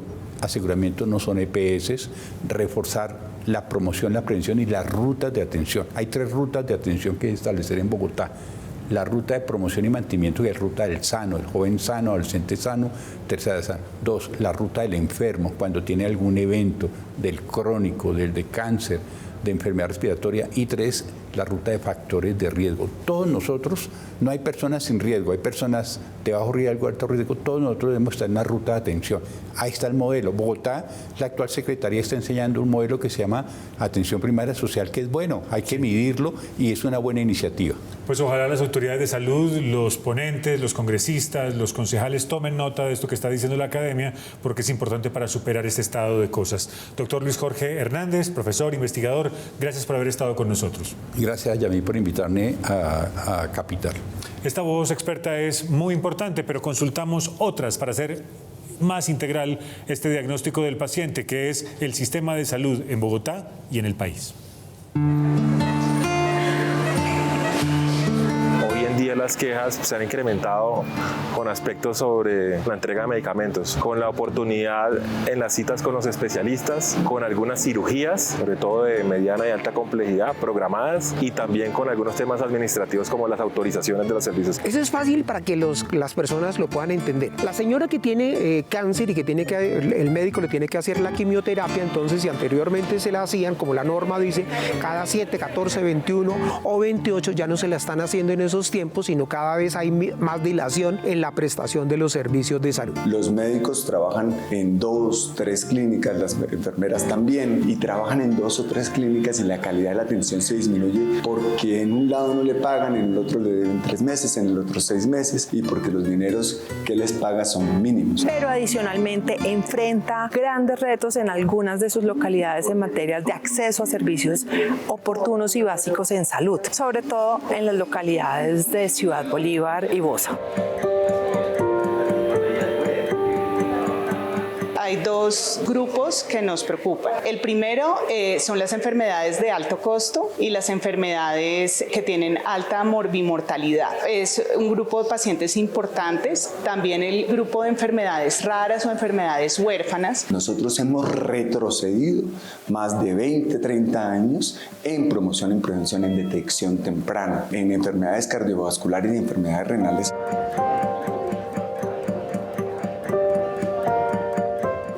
no son EPS, reforzar la promoción, la prevención y las rutas de atención. Hay 3 rutas de atención que establecer en Bogotá. La ruta de promoción y mantenimiento, que es la ruta del sano, el joven sano, adolescente sano, tercera edad sano. 2, la ruta del enfermo, cuando tiene algún evento del crónico, del de cáncer, de enfermedad respiratoria. Y 3, la ruta de factores de riesgo. Todos nosotros, no hay personas sin riesgo, hay personas de bajo riesgo, alto riesgo, todos nosotros debemos estar en una ruta de atención. Ahí está el modelo. Bogotá, la actual secretaría está enseñando un modelo que se llama atención primaria social, que es bueno, hay que medirlo y es una buena iniciativa. Pues ojalá las autoridades de salud, los ponentes, los congresistas, los concejales tomen nota de esto que está diciendo la academia, porque es importante para superar este estado de cosas. Doctor Luis Jorge Hernández, profesor, investigador, gracias por haber estado con nosotros. Gracias, Yamí, por invitarme a Capital. Esta voz experta es muy importante, pero consultamos otras para hacer más integral este diagnóstico del paciente, que es el sistema de salud en Bogotá y en el país. Las quejas se han incrementado con aspectos sobre la entrega de medicamentos, con la oportunidad en las citas con los especialistas, con algunas cirugías, sobre todo de mediana y alta complejidad, programadas, y también con algunos temas administrativos como las autorizaciones de los servicios. Eso es fácil para que las personas lo puedan entender. La señora que tiene cáncer y que el médico le tiene que hacer la quimioterapia, entonces si anteriormente se la hacían, como la norma dice, cada 7, 14, 21 o 28, ya no se la están haciendo en esos tiempos, sino cada vez hay más dilación en la prestación de los servicios de salud. Los médicos trabajan en 2, 3 clínicas, las enfermeras también, y trabajan en 2 o 3 clínicas y la calidad de la atención se disminuye porque en un lado no le pagan, en el otro le deben 3 meses, en el otro 6 meses, y porque los dineros que les paga son mínimos. Pero adicionalmente enfrenta grandes retos en algunas de sus localidades en materia de acceso a servicios oportunos y básicos en salud, sobre todo en las localidades de Ciudad Bolívar y Bosa. Hay dos grupos que nos preocupan. El primero son las enfermedades de alto costo y las enfermedades que tienen alta morbimortalidad. Es un grupo de pacientes importantes. También el grupo de enfermedades raras o enfermedades huérfanas. Nosotros hemos retrocedido más de 20, 30 años en promoción, en prevención, en detección temprana, en enfermedades cardiovasculares y enfermedades renales.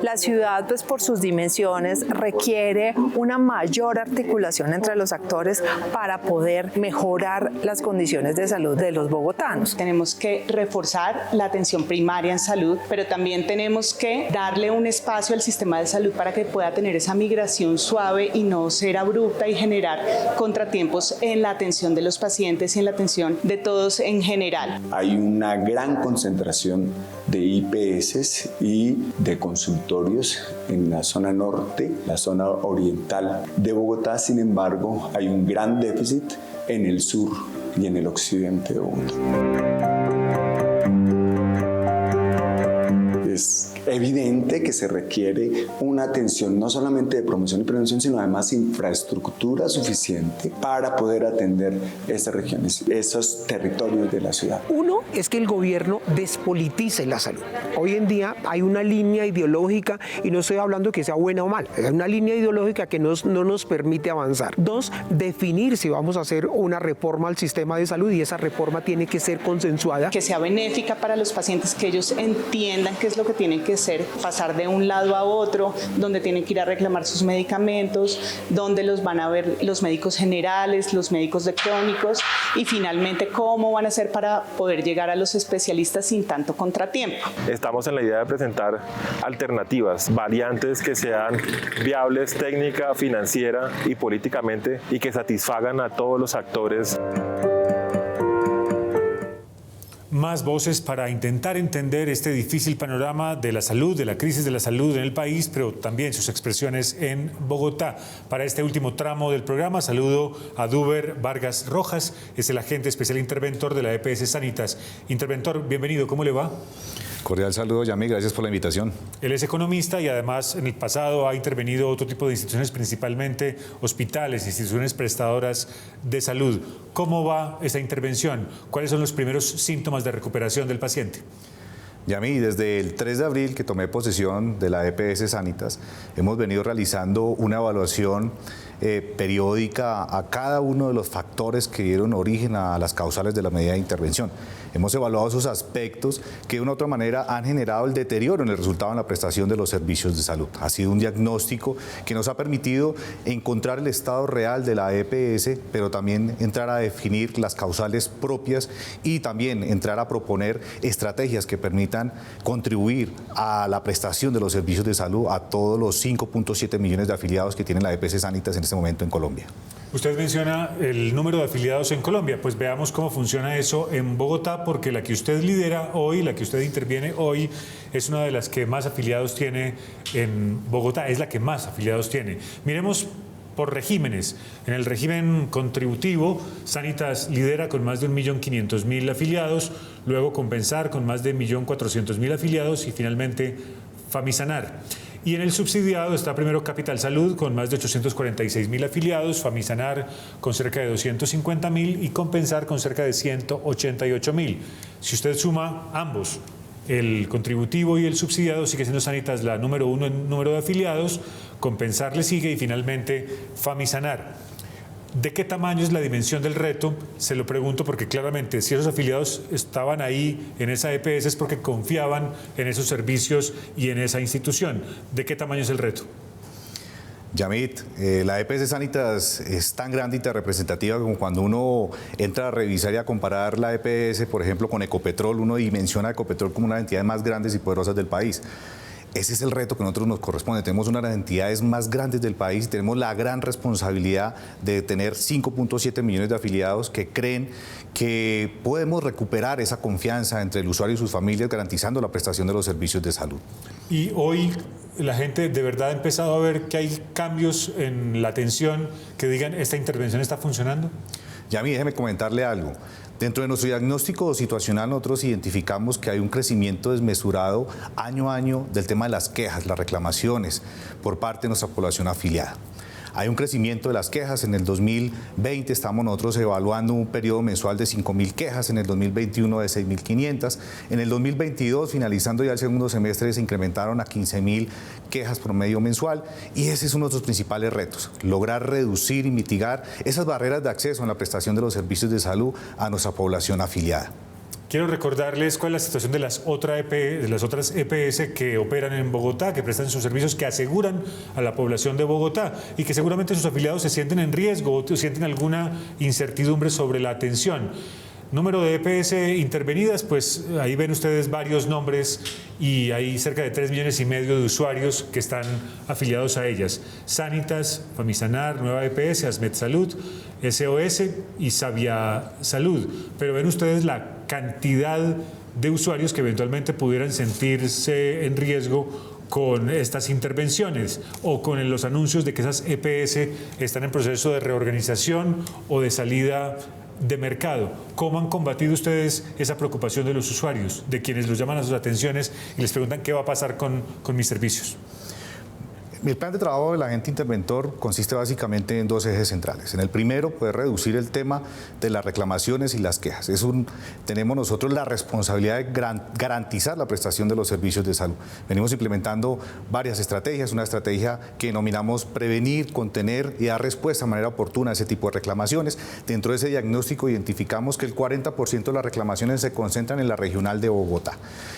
La ciudad, pues por sus dimensiones, requiere una mayor articulación entre los actores para poder mejorar las condiciones de salud de los bogotanos. Tenemos que reforzar la atención primaria en salud, pero también tenemos que darle un espacio al sistema de salud para que pueda tener esa migración suave y no ser abrupta y generar contratiempos en la atención de los pacientes y en la atención de todos en general. Hay una gran concentración de IPS y de consultorios en la zona norte, la zona oriental de Bogotá. Sin embargo, hay un gran déficit en el sur y en el occidente de Bogotá. Es evidente que se requiere una atención no solamente de promoción y prevención, sino además infraestructura suficiente para poder atender esas regiones, esos territorios de la ciudad. Uno es que el gobierno despolitice la salud. Hoy en día hay una línea ideológica, y no estoy hablando que sea buena o mala, hay una línea ideológica que no nos permite avanzar. 2, definir si vamos a hacer una reforma al sistema de salud, y esa reforma tiene que ser consensuada. Que sea benéfica para los pacientes, que ellos entiendan qué es lo que tienen que hacer, pasar de un lado a otro, donde tienen que ir a reclamar sus medicamentos, donde los van a ver los médicos generales, los médicos de crónicos, y finalmente cómo van a hacer para poder llegar a los especialistas sin tanto contratiempo. Estamos en la idea de presentar alternativas, variantes que sean viables técnica, financiera y políticamente, y que satisfagan a todos los actores. Más voces para intentar entender este difícil panorama de la salud, de la crisis de la salud en el país, pero también sus expresiones en Bogotá. Para este último tramo del programa saludo a Duber Vargas Rojas, es el agente especial interventor de la EPS Sanitas. Interventor, bienvenido, ¿cómo le va? Cordial saludo, Yamí, gracias por la invitación. Él es economista y además en el pasado ha intervenido otro tipo de instituciones, principalmente hospitales, instituciones prestadoras de salud. ¿Cómo va esa intervención? ¿Cuáles son los primeros síntomas de recuperación del paciente? Yamí, desde el 3 de abril que tomé posesión de la EPS Sanitas, hemos venido realizando una evaluación periódica a cada uno de los factores que dieron origen a las causales de la medida de intervención. Hemos evaluado esos aspectos que de una u otra manera han generado el deterioro en el resultado en la prestación de los servicios de salud. Ha sido un diagnóstico que nos ha permitido encontrar el estado real de la EPS, pero también entrar a definir las causales propias y también entrar a proponer estrategias que permitan contribuir a la prestación de los servicios de salud a todos los 5.7 millones de afiliados que tiene la EPS Sanitas en este momento en Colombia. Usted menciona el número de afiliados en Colombia, pues veamos cómo funciona eso en Bogotá, porque la que usted lidera hoy, la que usted interviene hoy, es una de las que más afiliados tiene en Bogotá, es la que más afiliados tiene. Miremos por regímenes. En el régimen contributivo, Sanitas lidera con más de 1.500.000 afiliados, luego Compensar con más de 1.400.000 afiliados y finalmente Famisanar. Y en el subsidiado está primero Capital Salud con más de 846.000 afiliados, Famisanar con cerca de 250.000 y Compensar con cerca de 188.000. Si usted suma ambos, el contributivo y el subsidiado, sigue siendo Sanitas la número uno en número de afiliados, Compensar le sigue y finalmente Famisanar. ¿De qué tamaño es la dimensión del reto? Se lo pregunto porque claramente si esos afiliados estaban ahí en esa EPS es porque confiaban en esos servicios y en esa institución. ¿De qué tamaño es el reto? Yamit, la EPS Sanitas es tan grande y tan representativa como cuando uno entra a revisar y a comparar la EPS, por ejemplo, con Ecopetrol, uno dimensiona a Ecopetrol como una de las entidades más grandes y poderosas del país. Ese es el reto que a nosotros nos corresponde. Tenemos una de las entidades más grandes del país y tenemos la gran responsabilidad de tener 5.7 millones de afiliados que creen que podemos recuperar esa confianza entre el usuario y sus familias garantizando la prestación de los servicios de salud. Y hoy la gente de verdad ha empezado a ver que hay cambios en la atención que digan esta intervención está funcionando. Yami, déjeme comentarle algo. Dentro de nuestro diagnóstico situacional nosotros identificamos que hay un crecimiento desmesurado año a año del tema de las quejas, las reclamaciones por parte de nuestra población afiliada. Hay un crecimiento de las quejas. En el 2020 estamos nosotros evaluando un periodo mensual de 5.000 quejas, en el 2021 de 6.500. En el 2022, finalizando ya el segundo semestre, se incrementaron a 15.000 quejas promedio mensual y ese es uno de nuestros principales retos, lograr reducir y mitigar esas barreras de acceso en la prestación de los servicios de salud a nuestra población afiliada. Quiero recordarles cuál es la situación de las otras EPS que operan en Bogotá, que prestan sus servicios, que aseguran a la población de Bogotá y que seguramente sus afiliados se sienten en riesgo o sienten alguna incertidumbre sobre la atención. Número de EPS intervenidas, pues ahí ven ustedes varios nombres y hay cerca de 3,5 millones de usuarios que están afiliados a ellas. Sanitas, Famisanar, Nueva EPS, Asmed Salud, SOS y Sabia Salud. Pero ven ustedes la cantidad de usuarios que eventualmente pudieran sentirse en riesgo con estas intervenciones o con los anuncios de que esas EPS están en proceso de reorganización o de salida de mercado. ¿Cómo han combatido ustedes esa preocupación de los usuarios, de quienes los llaman a sus atenciones y les preguntan qué va a pasar con mis servicios? El plan de trabajo del agente interventor consiste básicamente en dos ejes centrales. En el primero, poder reducir el tema de las reclamaciones y las quejas. Tenemos nosotros la responsabilidad de garantizar la prestación de los servicios de salud. Venimos implementando varias estrategias, una estrategia que denominamos prevenir, contener y dar respuesta de manera oportuna a ese tipo de reclamaciones. Dentro de ese diagnóstico identificamos que el 40% de las reclamaciones se concentran en la regional de Bogotá.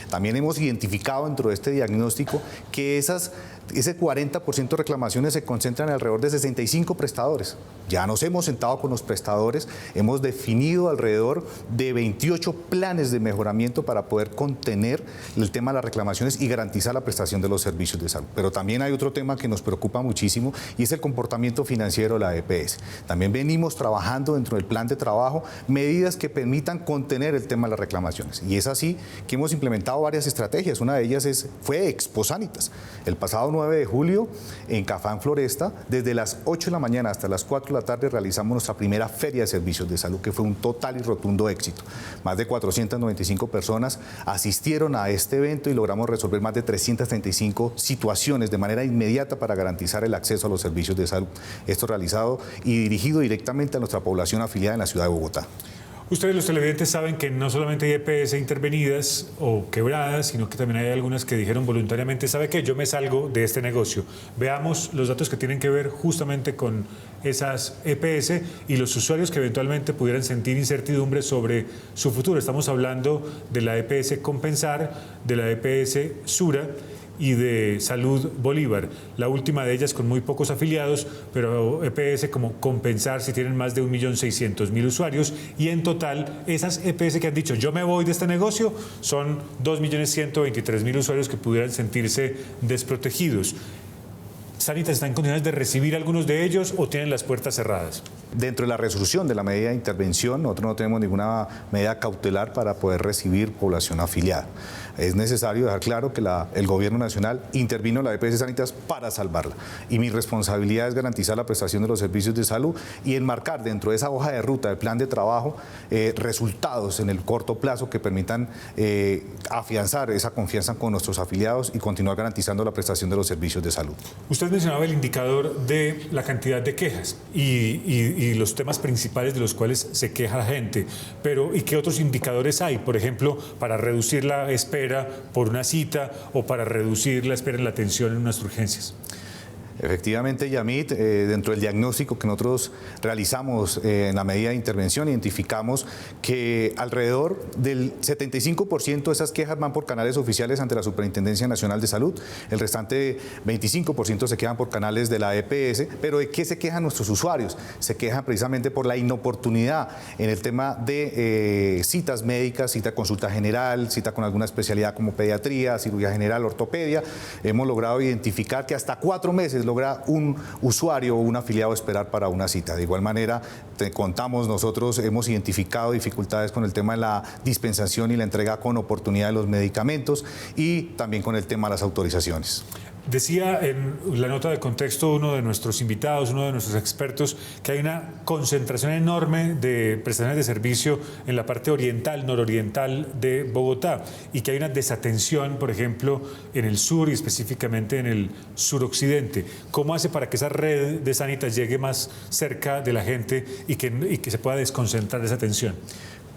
También hemos identificado dentro de este diagnóstico que ese 40% de reclamaciones se concentran alrededor de 65 prestadores. Ya nos hemos sentado con los prestadores, hemos definido alrededor de 28 planes de mejoramiento para poder contener el tema de las reclamaciones y garantizar la prestación de los servicios de salud. Pero también hay otro tema que nos preocupa muchísimo y es el comportamiento financiero de la EPS. También venimos trabajando dentro del plan de trabajo medidas que permitan contener el tema de las reclamaciones. Y es así que hemos implementado varias estrategias. Una de ellas fue Expo Sanitas. El pasado 9 de julio en Cafán Floresta, desde las 8 de la mañana hasta las 4 de la tarde realizamos nuestra primera feria de servicios de salud, que fue un total y rotundo éxito. Más de 495 personas asistieron a este evento y logramos resolver más de 335 situaciones de manera inmediata para garantizar el acceso a los servicios de salud. Esto realizado y dirigido directamente a nuestra población afiliada en la ciudad de Bogotá. Ustedes los televidentes saben que no solamente hay EPS intervenidas o quebradas, sino que también hay algunas que dijeron voluntariamente, ¿sabe qué? Yo me salgo de este negocio. Veamos los datos que tienen que ver justamente con esas EPS y los usuarios que eventualmente pudieran sentir incertidumbre sobre su futuro. Estamos hablando de la EPS Compensar, de la EPS Sura y de Salud Bolívar. La última de ellas con muy pocos afiliados, pero EPS como Compensar si tienen más de 1.600.000 usuarios, y en total esas EPS que han dicho yo me voy de este negocio son 2.123.000 usuarios que pudieran sentirse desprotegidos. ¿Sanitas está en condiciones de recibir algunos de ellos o tienen las puertas cerradas? Dentro de la resolución de la medida de intervención, nosotros no tenemos ninguna medida cautelar para poder recibir población afiliada. Es necesario dejar claro que el Gobierno Nacional intervino en la EPS Sanitas para salvarla. Y mi responsabilidad es garantizar la prestación de los servicios de salud y enmarcar dentro de esa hoja de ruta del plan de trabajo resultados en el corto plazo que permitan afianzar esa confianza con nuestros afiliados y continuar garantizando la prestación de los servicios de salud. Usted mencionaba el indicador de la cantidad de quejas y los temas principales de los cuales se queja la gente, pero ¿y qué otros indicadores hay? Por ejemplo, para reducir la espera por una cita o para reducir la espera en la atención en unas urgencias. Efectivamente, Yamit, dentro del diagnóstico que nosotros realizamos en la medida de intervención, identificamos que alrededor del 75% de esas quejas van por canales oficiales ante la Superintendencia Nacional de Salud, el restante 25% se quejan por canales de la EPS, pero ¿de qué se quejan nuestros usuarios? Se quejan precisamente por la inoportunidad en el tema de citas médicas, cita consulta general, cita con alguna especialidad como pediatría, cirugía general, ortopedia. Hemos logrado identificar que hasta 4 meses logra un usuario o un afiliado esperar para una cita. De igual manera, nosotros hemos identificado dificultades con el tema de la dispensación y la entrega con oportunidad de los medicamentos y también con el tema de las autorizaciones. Decía en la nota de contexto uno de nuestros invitados, uno de nuestros expertos, que hay una concentración enorme de prestaciones de servicio en la parte oriental, nororiental de Bogotá y que hay una desatención, por ejemplo, en el sur y específicamente en el suroccidente. ¿Cómo hace para que esa red de Sanitas llegue más cerca de la gente y que se pueda desconcentrar esa atención?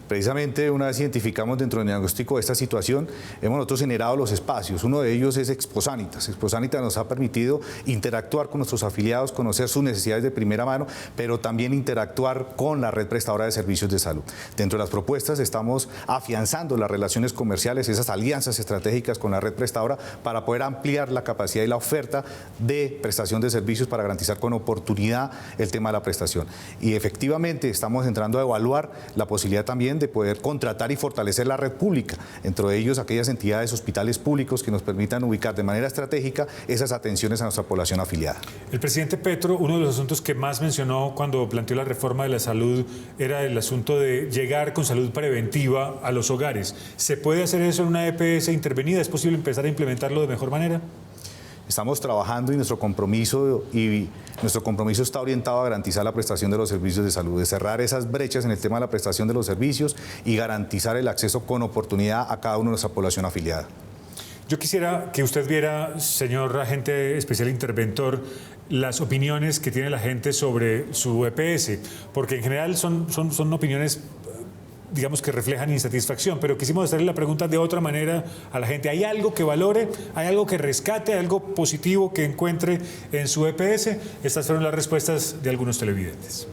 Precisamente una vez identificamos dentro del diagnóstico de esta situación, hemos nosotros generado los espacios. Uno de ellos es Expo Sanitas. Expo Sanitas nos ha permitido interactuar con nuestros afiliados, conocer sus necesidades de primera mano, pero también interactuar con la red prestadora de servicios de salud. Dentro de las propuestas estamos afianzando las relaciones comerciales, esas alianzas estratégicas con la red prestadora para poder ampliar la capacidad y la oferta de prestación de servicios para garantizar con oportunidad el tema de la prestación. Y efectivamente estamos entrando a evaluar la posibilidad también de poder contratar y fortalecer la red pública, entre ellos aquellas entidades, hospitales públicos que nos permitan ubicar de manera estratégica esas atenciones a nuestra población afiliada. El presidente Petro, uno de los asuntos que más mencionó cuando planteó la reforma de la salud era el asunto de llegar con salud preventiva a los hogares. ¿Se puede hacer eso en una EPS intervenida? ¿Es posible empezar a implementarlo de mejor manera? Estamos trabajando y nuestro compromiso está orientado a garantizar la prestación de los servicios de salud, de cerrar esas brechas en el tema de la prestación de los servicios y garantizar el acceso con oportunidad a cada uno de nuestra población afiliada. Yo quisiera que usted viera, señor agente especial interventor, las opiniones que tiene la gente sobre su EPS, porque en general son opiniones, digamos, que reflejan insatisfacción, pero quisimos hacerle la pregunta de otra manera a la gente. ¿Hay algo que valore? ¿Hay algo que rescate? ¿Hay algo positivo que encuentre en su EPS? Estas fueron las respuestas de algunos televidentes.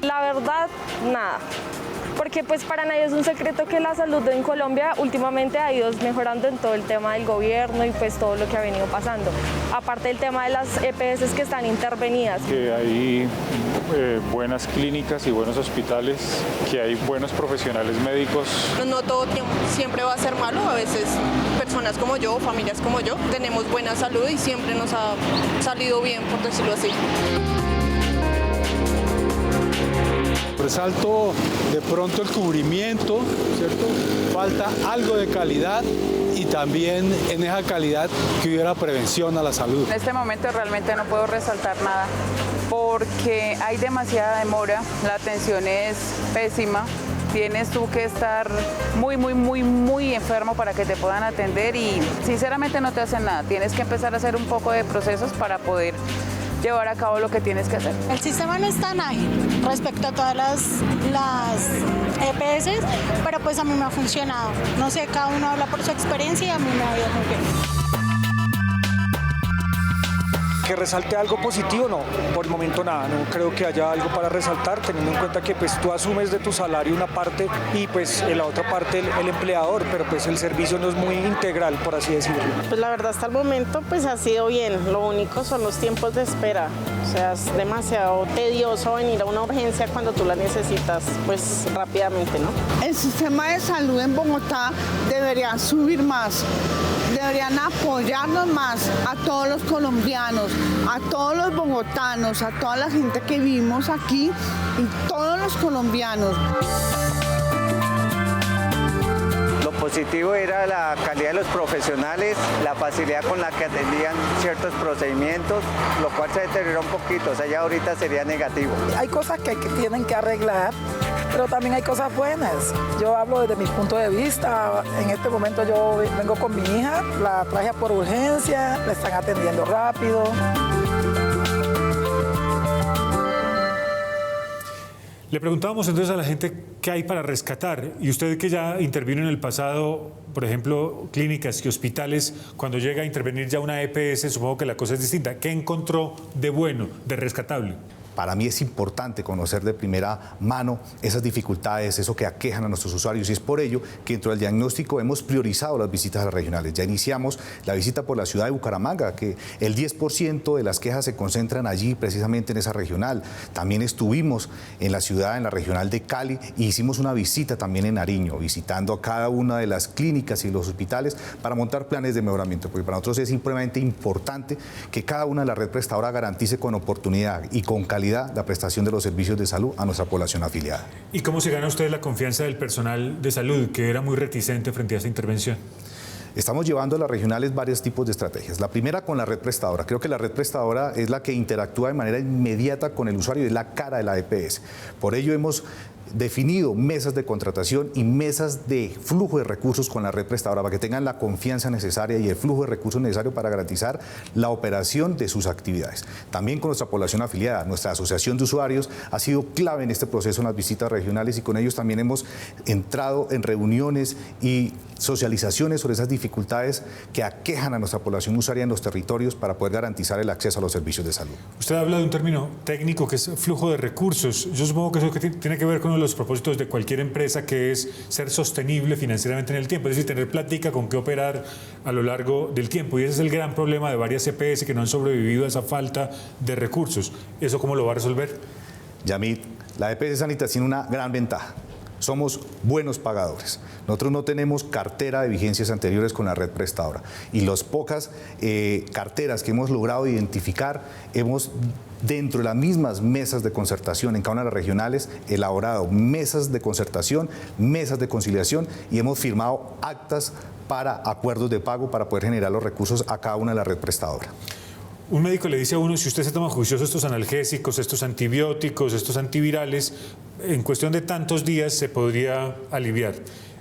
La verdad, nada. Porque pues para nadie es un secreto que la salud en Colombia últimamente ha ido mejorando en todo el tema del gobierno y pues todo lo que ha venido pasando. Aparte del tema de las EPS que están intervenidas. Que hay buenas clínicas y buenos hospitales, que hay buenos profesionales médicos. No todo siempre va a ser malo, a veces personas como yo, familias como yo, tenemos buena salud y siempre nos ha salido bien, por decirlo así. Resalto de pronto el cubrimiento, ¿cierto? Falta algo de calidad y también en esa calidad que hubiera prevención a la salud. En este momento realmente no puedo resaltar nada porque hay demasiada demora, la atención es pésima. Tienes tú que estar muy enfermo para que te puedan atender y sinceramente no te hacen nada. Tienes que empezar a hacer un poco de procesos para poder llevar a cabo lo que tienes que hacer. El sistema no es tan ágil respecto a todas las EPS, pero pues a mí me ha funcionado. No sé, cada uno habla por su experiencia y a mí me ha ido muy bien. Que resalte algo positivo, no, por el momento nada, no creo que haya algo para resaltar, teniendo en cuenta que pues tú asumes de tu salario una parte y pues en la otra parte el empleador, pero pues el servicio no es muy integral, por así decirlo. Pues la verdad hasta el momento pues ha sido bien, lo único son los tiempos de espera, o sea es demasiado tedioso venir a una urgencia cuando tú la necesitas pues rápidamente, ¿no? El sistema de salud en Bogotá debería subir más. Deberían apoyarnos más a todos los colombianos, a todos los bogotanos, a toda la gente que vivimos aquí y todos los colombianos. Lo positivo era la calidad de los profesionales, la facilidad con la que atendían ciertos procedimientos, lo cual se deterioró un poquito, o sea, ya ahorita sería negativo. Hay cosas que tienen que arreglar, pero también hay cosas buenas. Yo hablo desde mi punto de vista. En este momento yo vengo con mi hija, la traje por urgencia, la están atendiendo rápido. Le preguntábamos entonces a la gente qué hay para rescatar, y usted que ya intervino en el pasado, por ejemplo, clínicas y hospitales, cuando llega a intervenir ya una EPS, supongo que la cosa es distinta. ¿Qué encontró de bueno, de rescatable? Para mí es importante conocer de primera mano esas dificultades, eso que aquejan a nuestros usuarios, y es por ello que dentro del diagnóstico hemos priorizado las visitas a las regionales. Ya iniciamos la visita por la ciudad de Bucaramanga, que el 10% de las quejas se concentran allí, precisamente en esa regional. También estuvimos en la ciudad, en la regional de Cali, y hicimos una visita también en Nariño, visitando a cada una de las clínicas y los hospitales para montar planes de mejoramiento, porque para nosotros es supremamente importante que cada una de la red prestadora garantice con oportunidad y con calidad la prestación de los servicios de salud a nuestra población afiliada. ¿Y cómo se gana usted la confianza del personal de salud, que era muy reticente frente a esta intervención? Estamos llevando a las regionales varios tipos de estrategias. La primera con la red prestadora. Creo que la red prestadora es la que interactúa de manera inmediata con el usuario y es la cara de la EPS. Por ello hemos definido mesas de contratación y mesas de flujo de recursos con la red prestadora para que tengan la confianza necesaria y el flujo de recursos necesario para garantizar la operación de sus actividades. También con nuestra población afiliada, nuestra asociación de usuarios ha sido clave en este proceso en las visitas regionales, y con ellos también hemos entrado en reuniones y socializaciones sobre esas dificultades que aquejan a nuestra población usuaria en los territorios para poder garantizar el acceso a los servicios de salud. Usted habla de un término técnico que es flujo de recursos. Yo supongo que eso tiene que ver con uno de los propósitos de cualquier empresa, que es ser sostenible financieramente en el tiempo, es decir, tener plática con qué operar a lo largo del tiempo, y ese es el gran problema de varias EPS que no han sobrevivido a esa falta de recursos. ¿Eso cómo lo va a resolver? Yamit, la EPS Sanitas tiene una gran ventaja. Somos buenos pagadores. Nosotros no tenemos cartera de vigencias anteriores con la red prestadora, y las pocas carteras que hemos logrado identificar, hemos dentro de las mismas mesas de concertación en cada una de las regionales elaborado mesas de concertación, mesas de conciliación, y hemos firmado actas para acuerdos de pago para poder generar los recursos a cada una de la red prestadora. Un médico le dice a uno, si usted se toma juicioso estos analgésicos, estos antibióticos, estos antivirales, en cuestión de tantos días se podría aliviar.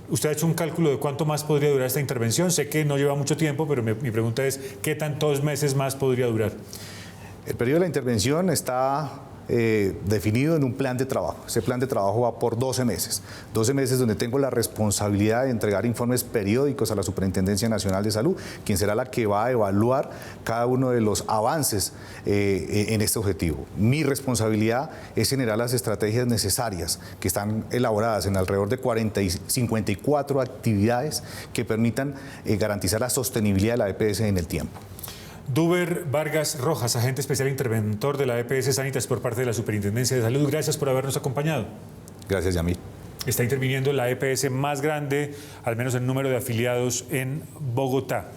¿Usted ha hecho un cálculo de cuánto más podría durar esta intervención? Sé que no lleva mucho tiempo, pero mi pregunta es, ¿qué tantos meses más podría durar? El periodo de la intervención está definido en un plan de trabajo. Ese plan de trabajo va por 12 meses. 12 meses donde tengo la responsabilidad de entregar informes periódicos a la Superintendencia Nacional de Salud, quien será la que va a evaluar cada uno de los avances en este objetivo. Mi responsabilidad es generar las estrategias necesarias que están elaboradas en alrededor de 54 actividades que permitan garantizar la sostenibilidad de la EPS en el tiempo. Duber Vargas Rojas, agente especial interventor de la EPS Sanitas por parte de la Superintendencia de Salud, gracias por habernos acompañado. Gracias, Yamil. Está interviniendo la EPS más grande, al menos en número de afiliados, en Bogotá.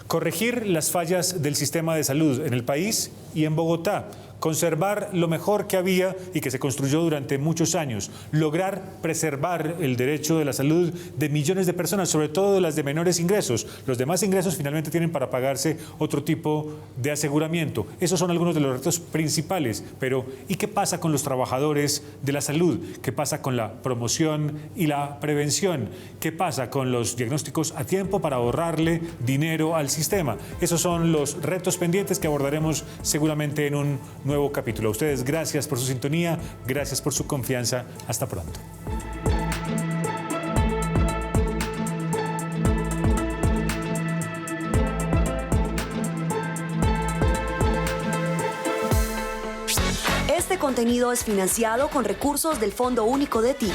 Corregir las fallas del sistema de salud en el país y en Bogotá. conservar lo mejor que había y que se construyó durante muchos años, lograr preservar el derecho de la salud de millones de personas, sobre todo de las de menores ingresos. Los demás ingresos finalmente tienen para pagarse otro tipo de aseguramiento. Esos son algunos de los retos principales, pero ¿y qué pasa con los trabajadores de la salud? ¿Qué pasa con la promoción y la prevención? ¿Qué pasa con los diagnósticos a tiempo para ahorrarle dinero al sistema? Esos son los retos pendientes que abordaremos seguramente en un nuevo capítulo. A ustedes, gracias por su sintonía, gracias por su confianza. Hasta pronto. Este contenido es financiado con recursos del Fondo Único de TIC.